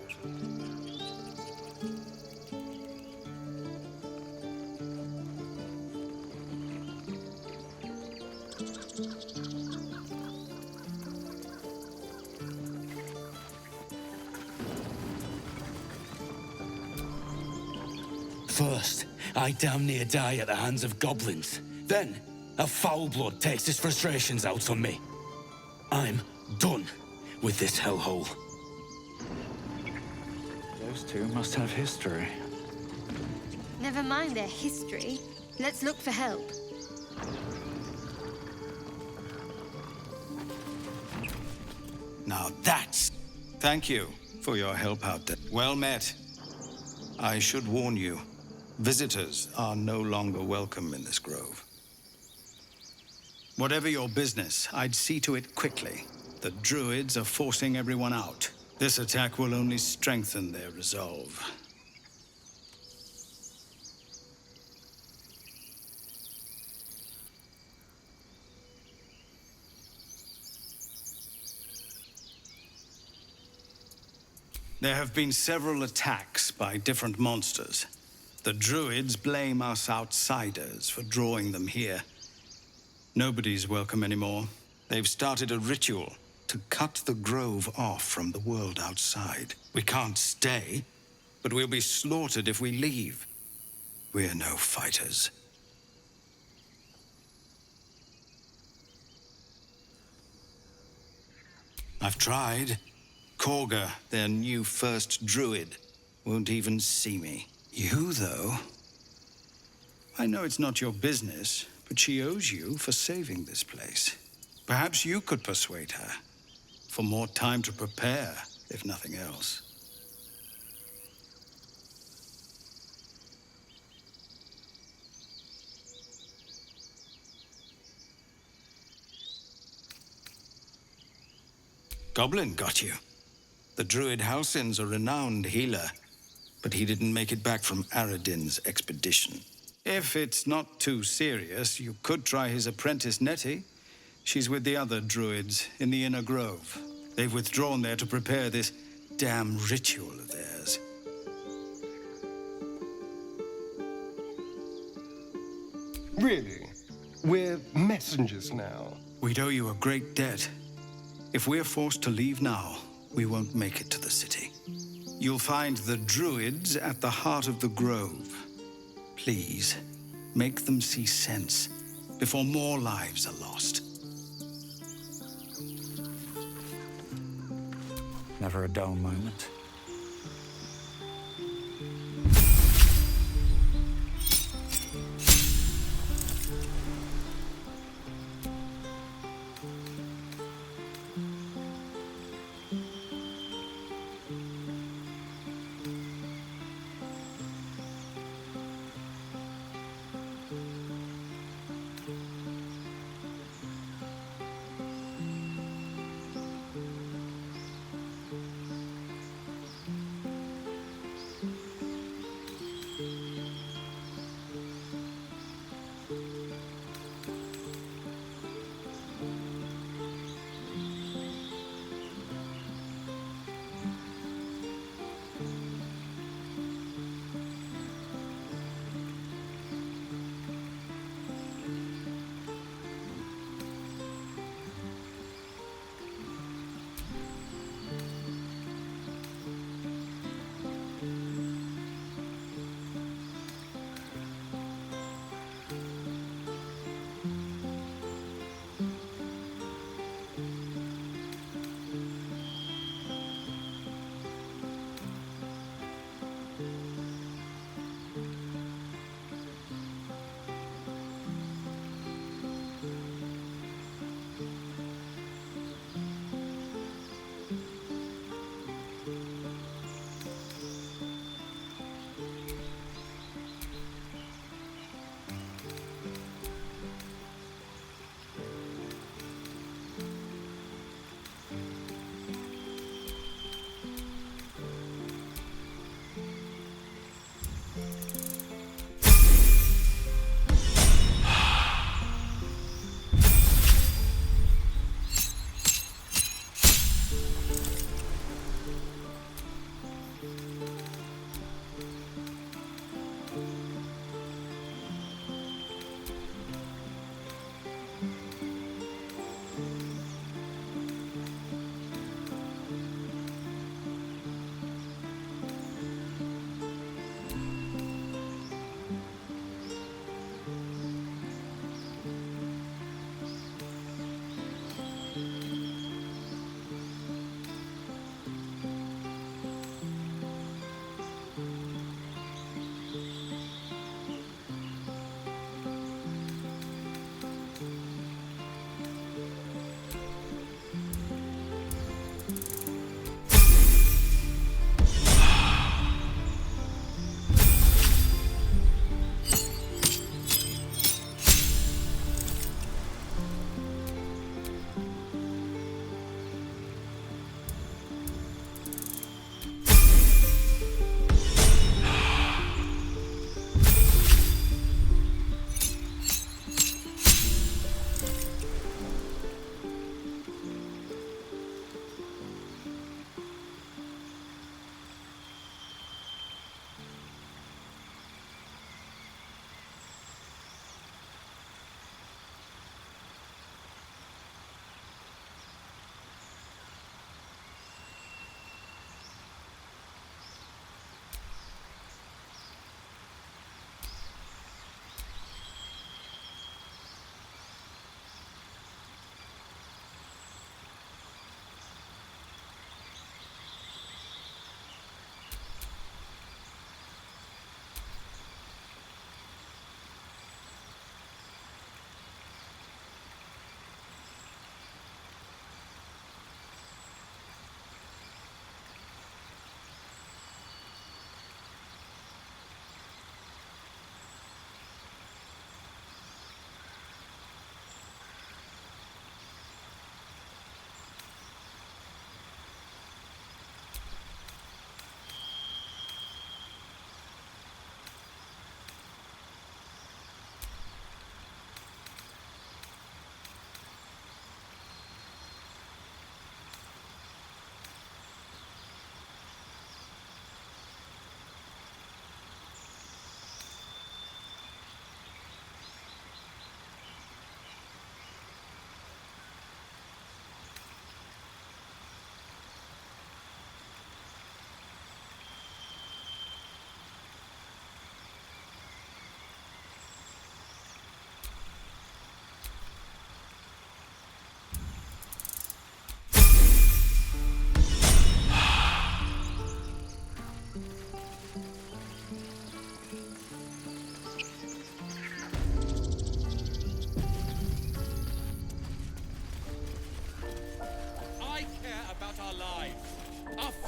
First, I damn near die at the hands of goblins. Then, a foul blood takes his frustrations out on me. I'm done with this hellhole. Those two must have history. Never mind their history. Let's look for help. Now that's... Thank you for your help out there. Well met. I should warn you, visitors are no longer welcome in this grove. Whatever your business, I'd see to it quickly. The druids are forcing everyone out. This attack will only strengthen their resolve. There have been several attacks by different monsters. The druids blame us outsiders for drawing them here. Nobody's welcome anymore. They've started a ritual to cut the grove off from the world outside. We can't stay, but we'll be slaughtered if we leave. We're no fighters. I've tried. Korga, their new first druid, won't even see me. You, though? I know it's not your business, but she owes you for saving this place. Perhaps you could persuade her. For more time to prepare, if nothing else. Goblin got you. The druid Halsin's a renowned healer, but he didn't make it back from Aradin's expedition. If it's not too serious, you could try his apprentice Nettie. She's with the other druids in the Inner Grove. They've withdrawn there to prepare this damn ritual of theirs. Really? We're messengers now. We'd owe you a great debt. If we're forced to leave now, we won't make it to the city. You'll find the druids at the heart of the grove. Please, make them see sense before more lives are lost. Never a dull moment.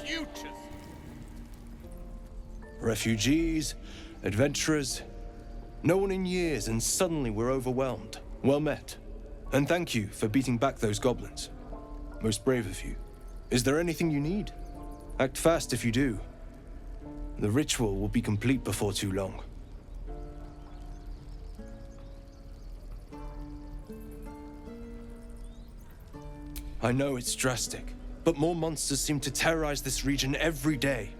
futures. Refugees, adventurers, no one in years, and suddenly we're overwhelmed. Well met. And thank you for beating back those goblins. Most brave of you. Is there anything you need? Act fast if you do. The ritual will be complete before too long. I know it's drastic, but more monsters seem to terrorize this region every day.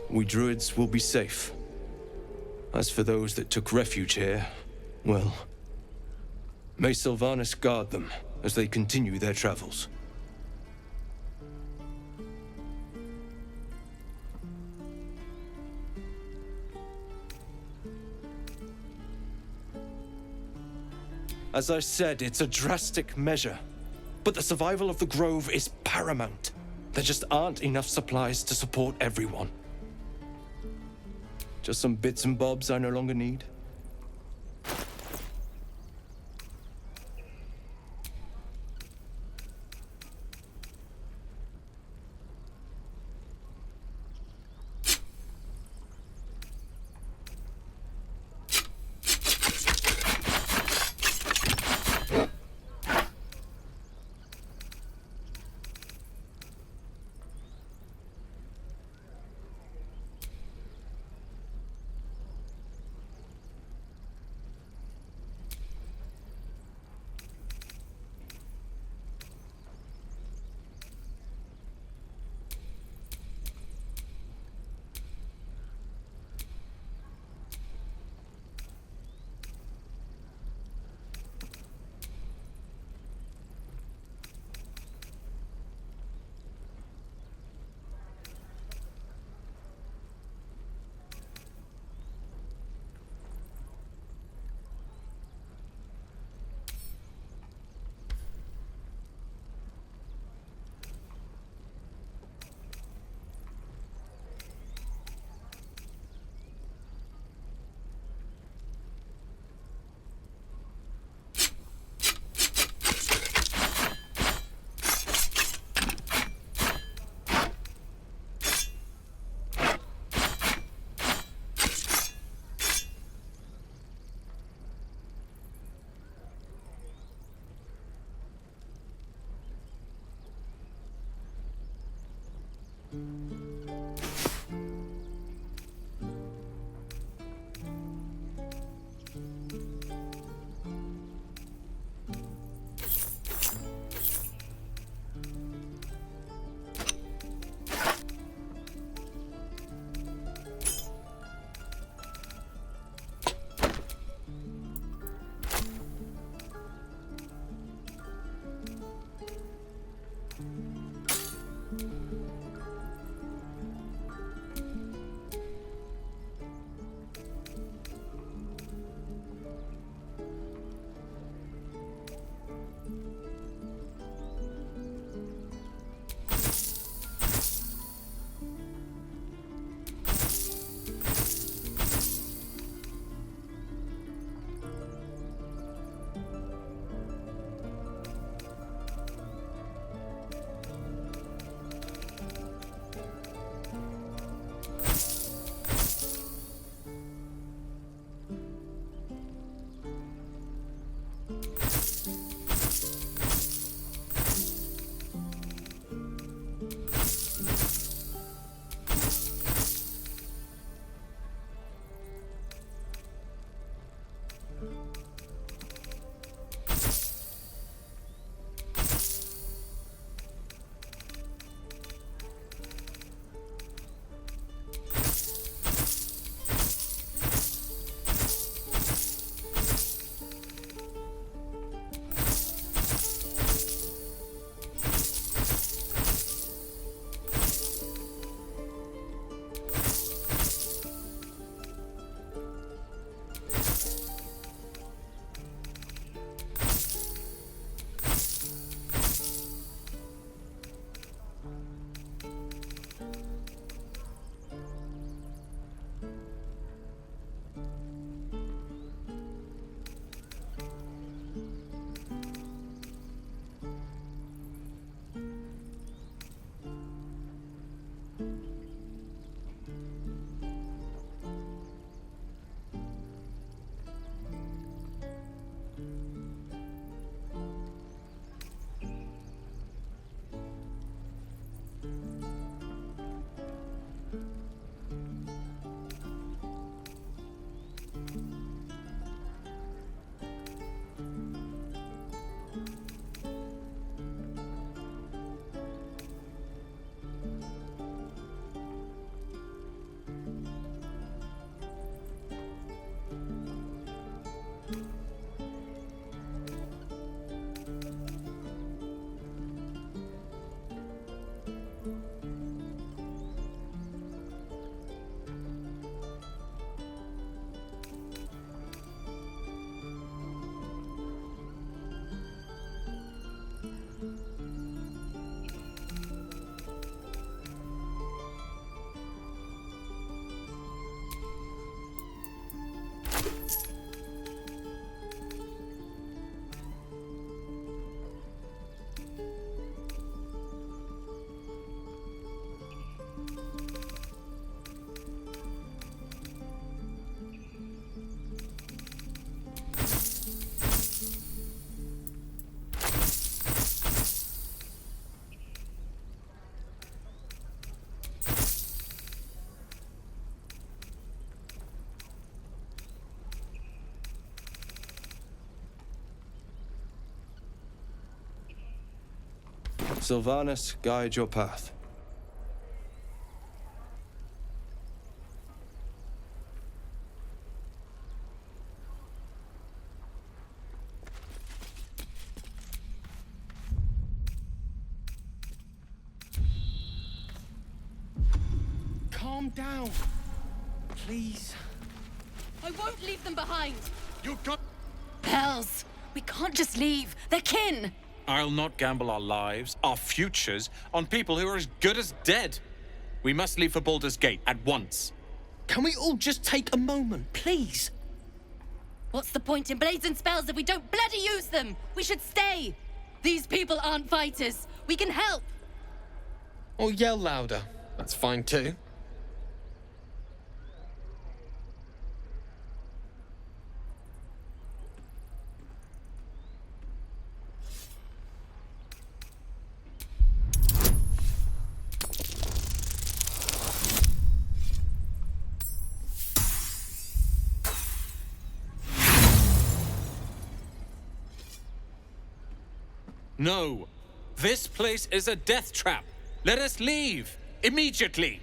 We druids will be safe. As for those that took refuge here, well, may Sylvanas guard them as they continue their travels. As I said, it's a drastic measure, but the survival of the Grove is paramount. There just aren't enough supplies to support everyone. Just some bits and bobs I no longer need. Sylvanus, guide your path. Calm down. Please. I won't leave them behind. You got... Hells! We can't just leave. They're kin! I'll not gamble our lives, our futures, on people who are as good as dead. We must leave for Baldur's Gate at once. Can we all just take a moment, please? What's the point in blades and spells if we don't bloody use them? We should stay! These people aren't fighters. We can help! Or yell louder. That's fine too. No. This place is a death trap. Let us leave. Immediately.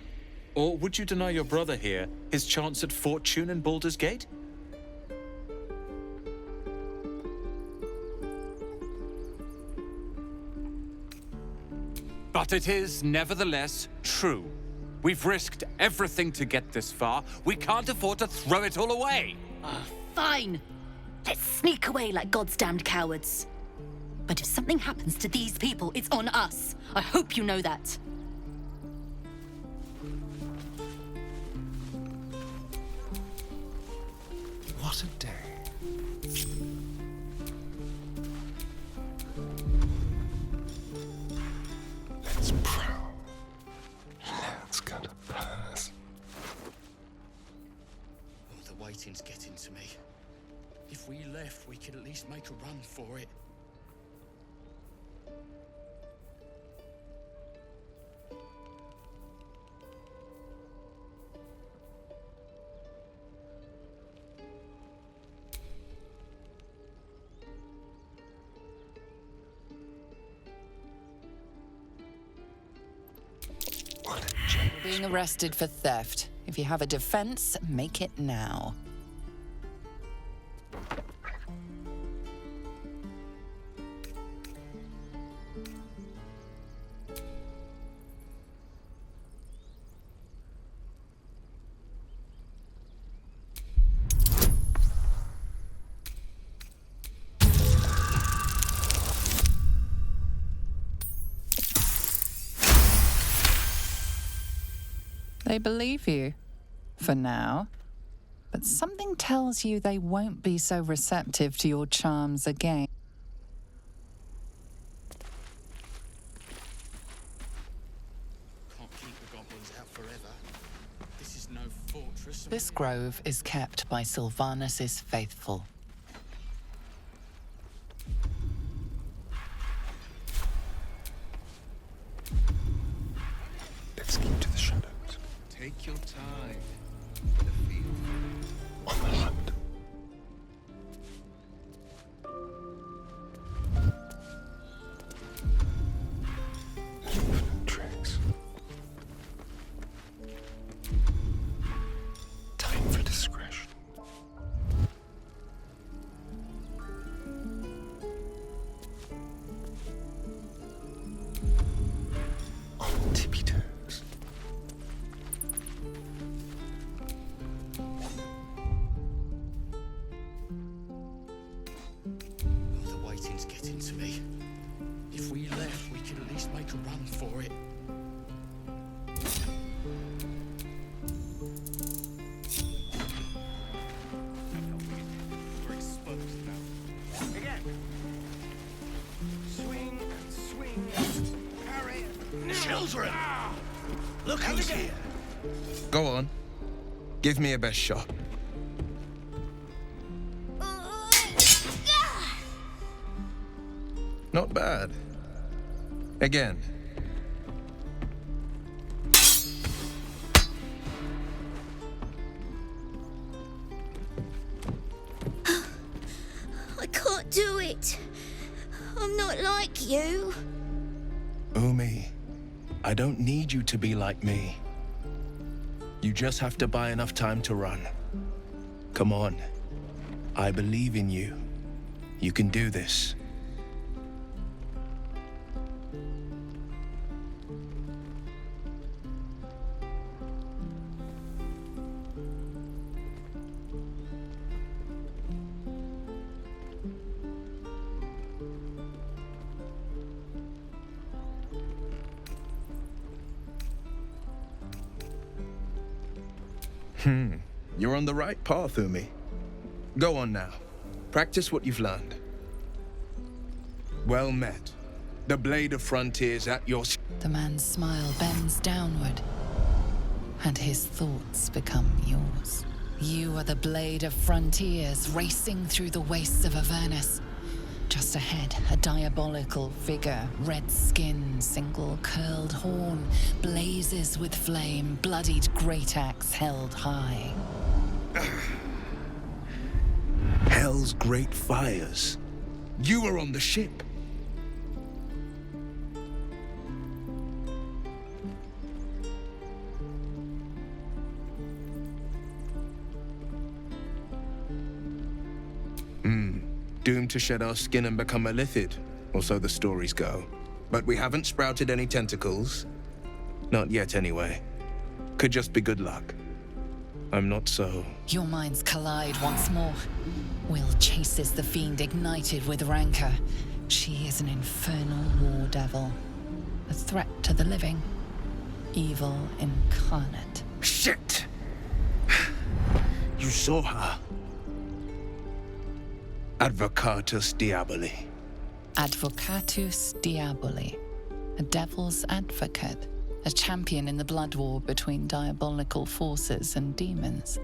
Or would you deny your brother here his chance at fortune in Baldur's Gate? But it is nevertheless true. We've risked everything to get this far. We can't afford to throw it all away. Fine. Let's sneak away like God's damned cowards. But if something happens to these people, it's on us. I hope you know that. What a day. Let's prowl. Let's go to Paris. Oh, the waiting's getting to me. If we left, we could at least make a run for it. You're being arrested for theft. If you have a defense, make it now. They believe you, for now. But something tells you they won't be so receptive to your charms again. Can't keep the goblins forever. This is no fortress. This grove is kept by Sylvanus' faithful. Let's keep to the shadows. Take your time. For the field. On the hunt. Tricks. Time for discretion. On tippy toes. The waiting's getting to me. If we left, we could at least make a run for it. We're exposed now. Again. Swing and swing and parry. Children! Look who's here. Go on. Give me a best shot. Not bad. Again. I can't do it. I'm not like you. Umi, I don't need you to be like me. You just have to buy enough time to run. Come on. I believe in you. You can do this. You're on the right path, Umi. Go on now. Practice what you've learned. Well met. The blade of frontiers at your... The man's smile bends downward, and his thoughts become yours. You are the blade of frontiers racing through the wastes of Avernus. Just ahead, a diabolical figure, red skin, single curled horn, blazes with flame, bloodied great axe held high. Hell's great fires. You were on the ship. Doomed to shed our skin and become a lithid, or so the stories go. But we haven't sprouted any tentacles. Not yet, anyway. Could just be good luck. I'm not so... Your minds collide once more. Will chases the fiend ignited with rancor. She is an infernal war devil. A threat to the living. Evil incarnate. Shit! You saw her. Advocatus Diaboli. Advocatus Diaboli. A devil's advocate. A champion in the blood war between diabolical forces and demons.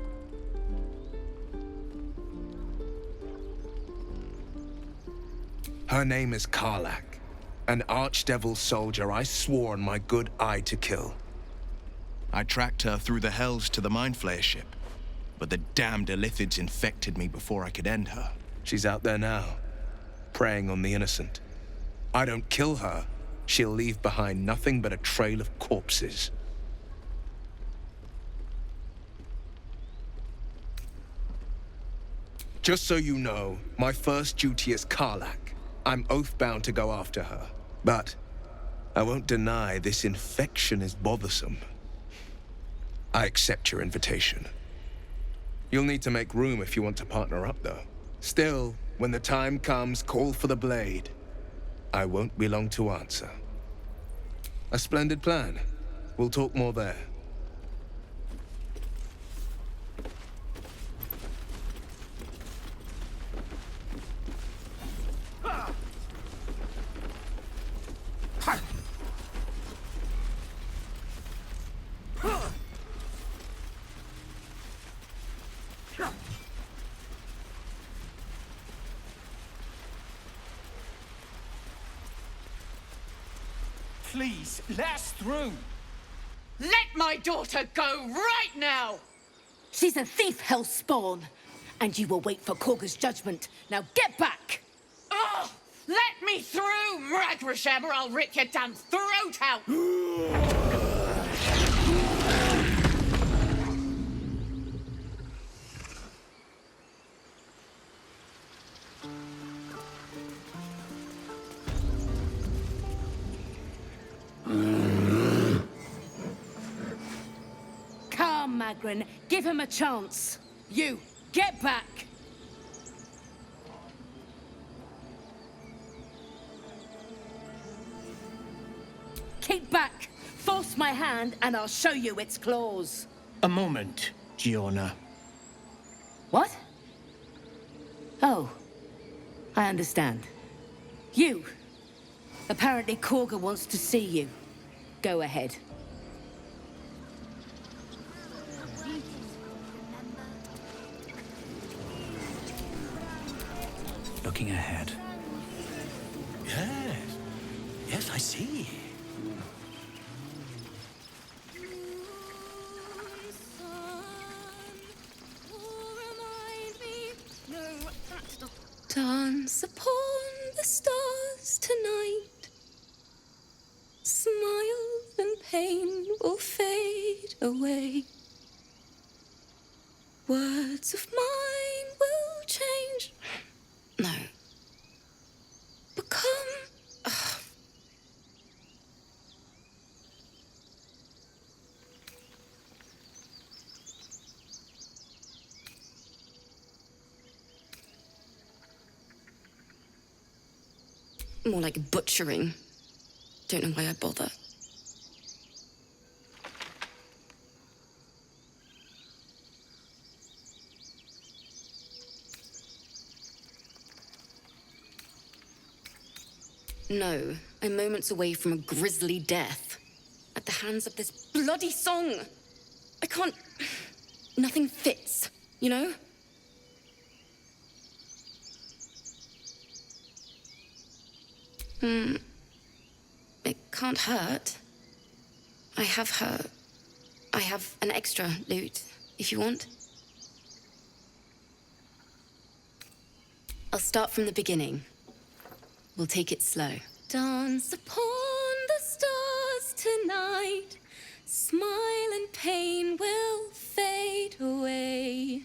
Her name is Karlach, an archdevil soldier I swore on my good eye to kill. I tracked her through the hells to the Mind Flayer ship, but the damned Illithids infected me before I could end her. She's out there now, preying on the innocent. I don't kill her, she'll leave behind nothing but a trail of corpses. Just so you know, my first duty is Karlach. I'm oath-bound to go after her. But I won't deny this infection is bothersome. I accept your invitation. You'll need to make room if you want to partner up, though. Still, when the time comes, call for the blade. I won't be long to answer. A splendid plan. We'll talk more there. Please, let us through. Let my daughter go right now! She's a thief, hellspawn. And you will wait for Korga's judgment. Now get back! Oh, let me through, Mragrasham, or I'll rip your damn throat out! Come, Magrin, give him a chance. You, get back! Keep back! Force my hand and I'll show you its claws. A moment, Giona. What? Oh, I understand. You. Apparently Korga wants to see you. Go ahead. Looking ahead. Yes. Yes, I see. Dance upon the stars tonight. Smile and pain will fade away. Words of mine will change. No. Become. More like butchering. Don't know why I bother. No, I'm moments away from a grisly death. At the hands of this bloody song. I can't... Nothing fits, you know? It can't hurt. I have an extra loot, if you want. I'll start from the beginning. We'll take it slow. Dance upon the stars tonight. Smile and pain will fade away.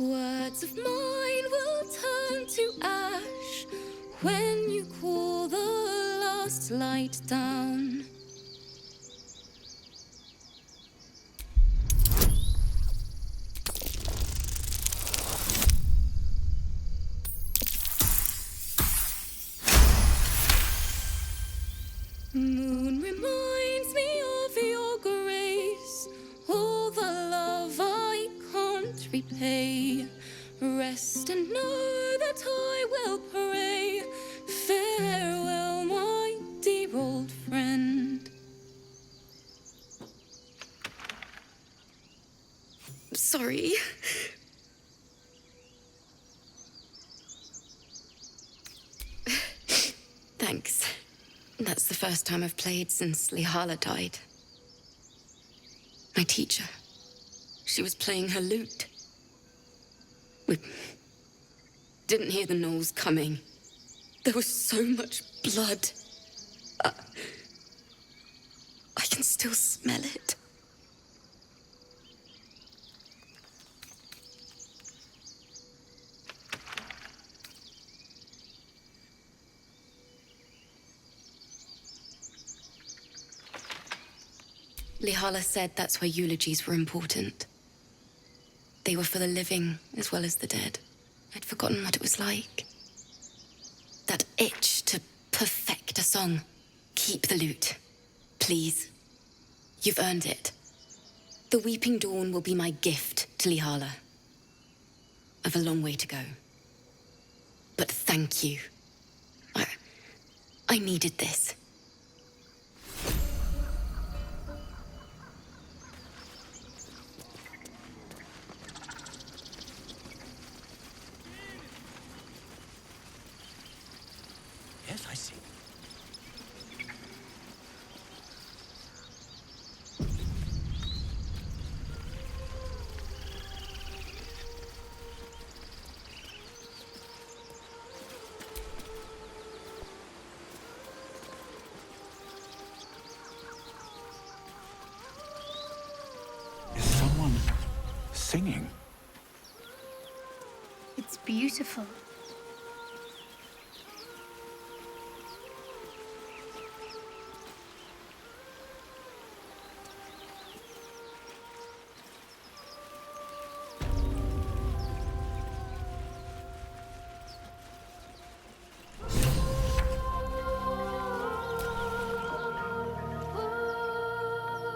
Words of mine will turn to ash when you cool the last light down. Moon reminds me of your grace, all the love I can't repay. Rest and know that I will pray. Farewell, my dear old friend. Sorry. Thanks. That's the first time I've played since Lihala died. My teacher. She was playing her lute. We didn't hear the gnolls coming. There was so much blood. I can still smell it. Lihala said that's why eulogies were important. They were for the living as well as the dead. I'd forgotten what it was like. That itch to perfect a song. Keep the lute, please. You've earned it. The Weeping Dawn will be my gift to Lihala. I've a long way to go. But thank you I needed this. Yes, I see. Is someone singing? It's beautiful.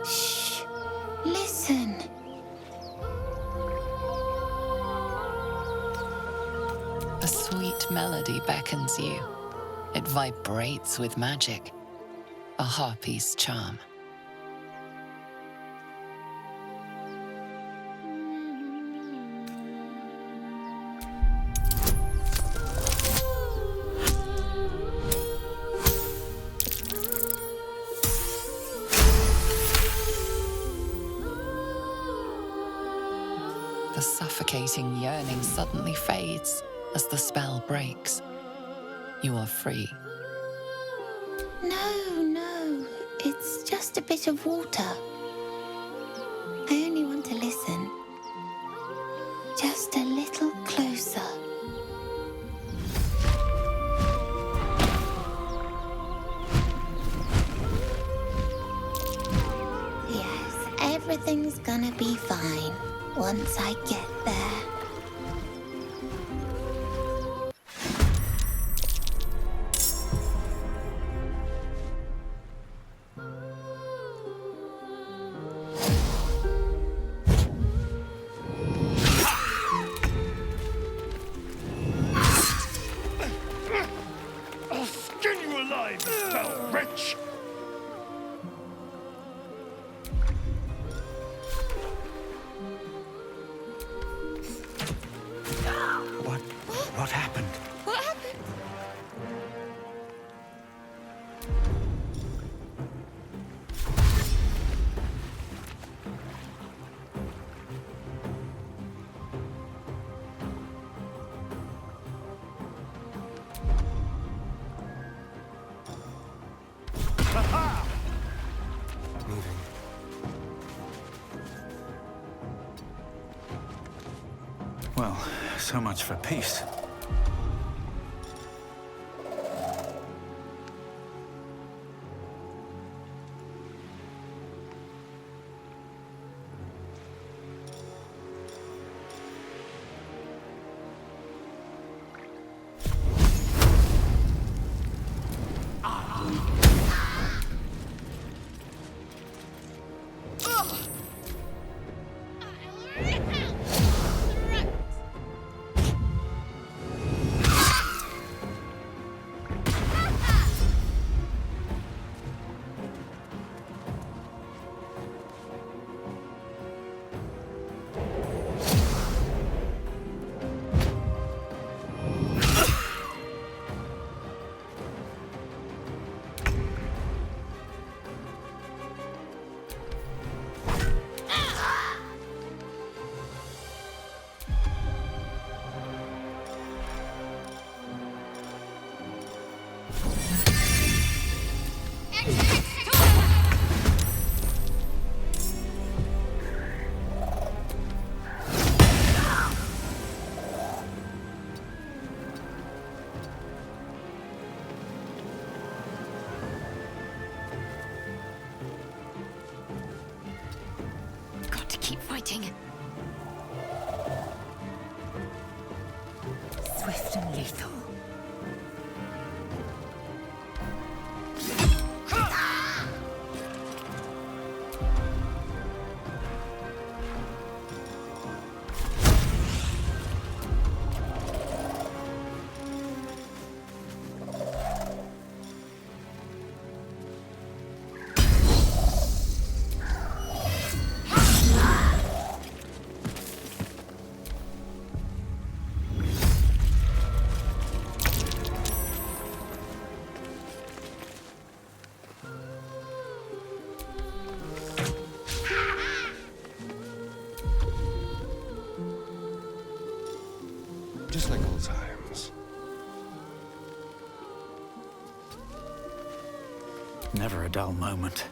Shh. Listen. A sweet melody beckons you. It vibrates with magic. A harpy's charm. The suffocating yearning suddenly fades as the spell breaks. You are free. No. It's just a bit of water. I only want to listen. Just a little closer. Yes, everything's gonna be fine once I get there. I'll skin you alive, you foul wretch! What happened? What happened? Well, so much for peace. Seems like old times. Never a dull moment.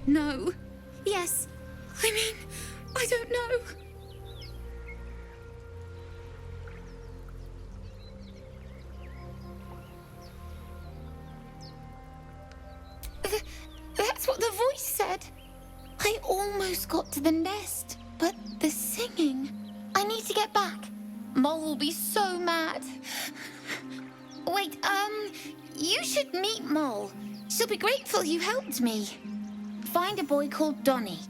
No. Yes. I mean, I don't know. That's what the voice said. I almost got to the nest, but the singing. I need to get back. Mole will be so mad. Wait, you should meet Mole. She'll be grateful you helped me. Find a boy called Donny.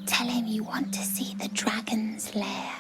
Tell him you want to see the dragon's lair.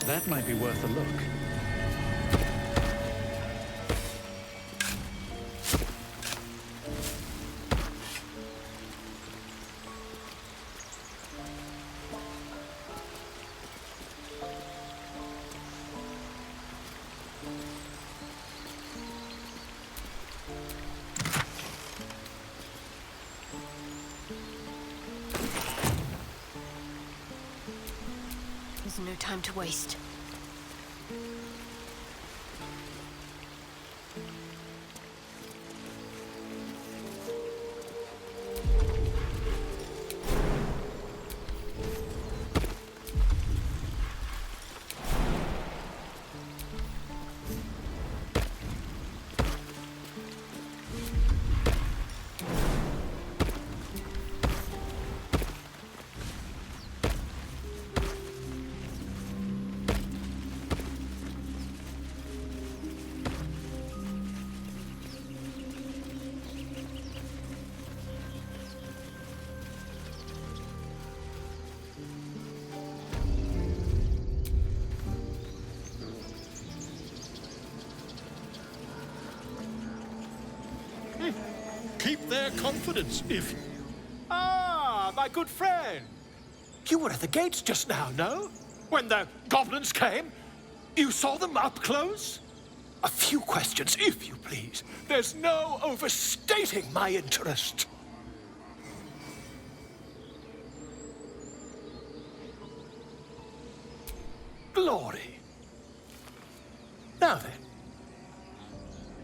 That might be worth a look. There's no time to waste. Keep their confidence, if... Ah, my good friend. You were at the gates just now, no? When the goblins came? You saw them up close? A few questions, if you please. There's no overstating my interest. Glory. Now then,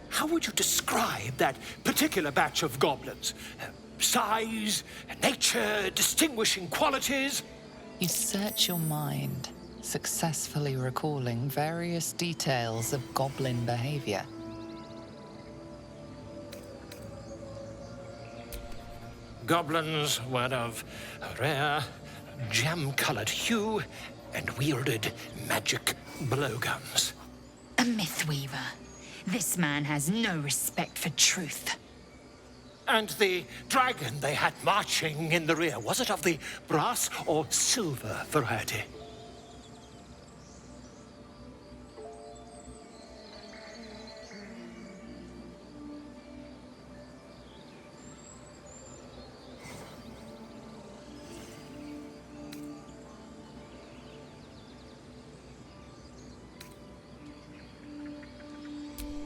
how would you describe that particular batch of goblins? size, nature, distinguishing qualities. You search your mind, successfully recalling various details of goblin behavior. Goblins were of a rare, jam-colored hue and wielded magic blowguns. A mythweaver. This man has no respect for truth. And the dragon they had marching in the rear, was it of the brass or silver variety?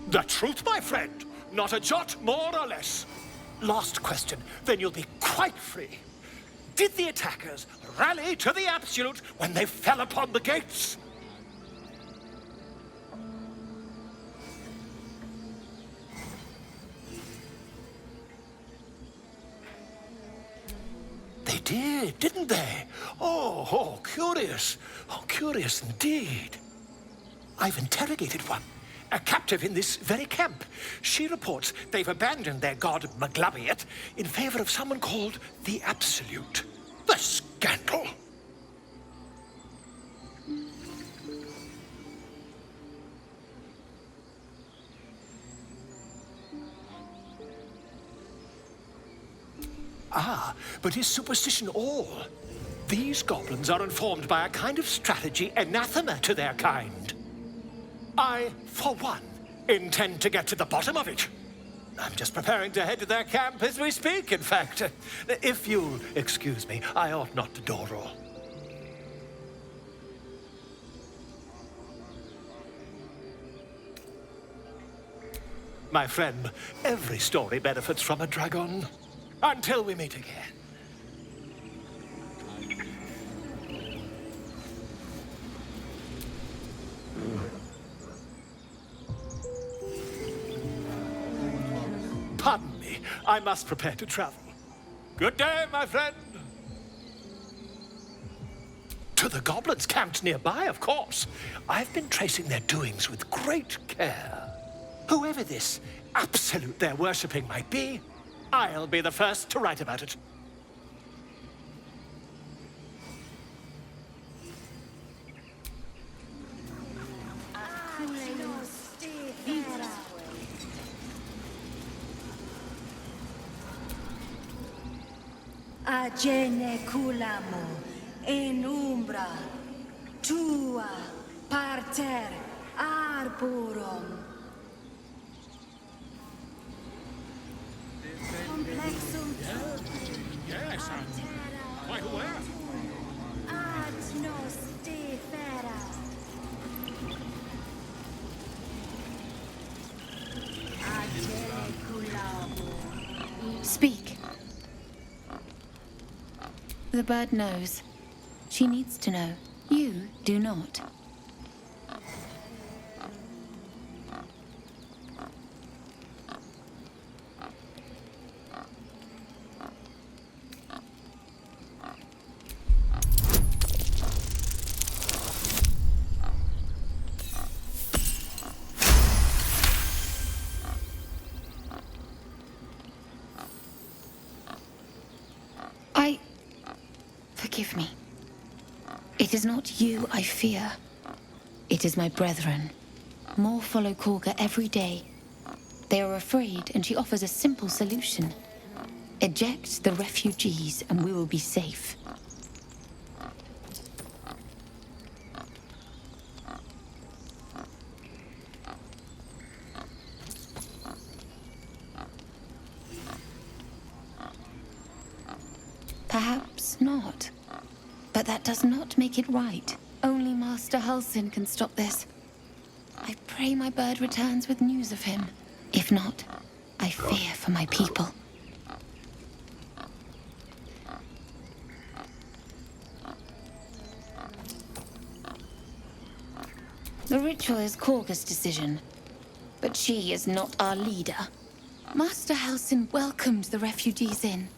The truth, my friend. Not a jot more or less. Last question, then you'll be quite free. Did the attackers rally to the absolute when they fell upon the gates? They did, didn't they? Oh, curious. Oh, curious indeed. I've interrogated one. A captive in this very camp. She reports they've abandoned their god Maglabiet in favor of someone called the Absolute. The scandal! Ah, but is superstition all? These goblins are informed by a kind of strategy anathema to their kind. I, for one, intend to get to the bottom of it. I'm just preparing to head to their camp as we speak, in fact. If you'll excuse me, I ought not to door roll. My friend, every story benefits from a dragon. Until we meet again. Pardon me, I must prepare to travel. Good day, my friend. To the goblins camped nearby, of course. I've been tracing their doings with great care. Whoever this absolute they're worshipping might be, I'll be the first to write about it. Agene culamo in umbra tua parter arborum. Complexum Yes, I'm quite aware. ad nos defera. Agene culamo. Speak. The bird knows. She needs to know. You do not. Forgive me. It is not you I fear. It is my brethren. More follow Korga every day. They are afraid, and she offers a simple solution. Eject the refugees, and we will be safe. Perhaps not. But that does not make it right. Only Master Halsin can stop this. I pray my bird returns with news of him. If not, I fear for my people. The ritual is Korga's decision, but she is not our leader. Master Halsin welcomed the refugees in.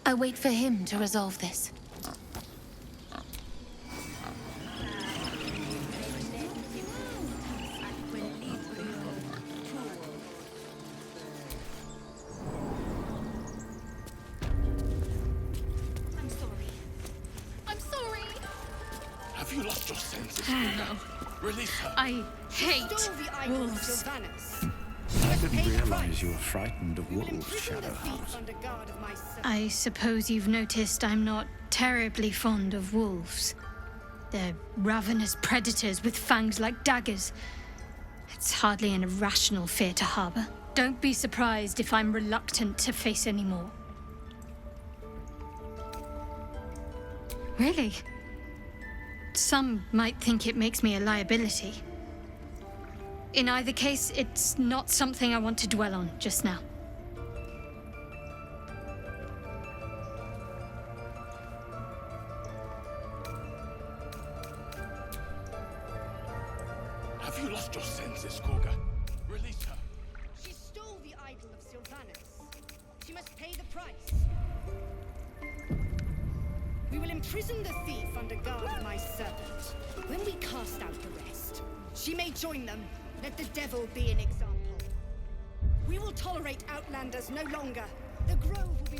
I wait for him to resolve this. I'm sorry. I'm sorry. Have you lost your senses? No. Release her. I hate wolves. I didn't realize you were frightened of wolves, Shadowheart. I suppose you've noticed I'm not terribly fond of wolves. They're ravenous predators with fangs like daggers. It's hardly an irrational fear to harbor. Don't be surprised if I'm reluctant to face any more. Really? Some might think it makes me a liability. In either case, it's not something I want to dwell on just now. Have you lost your senses, Gorga? Release her. She stole the idol of Sylvanas. She must pay the price. We will imprison the thief under guard of my servant. When we cast out the rest, she may join them. Let the devil be an example. We will tolerate outlanders no longer. The grove will be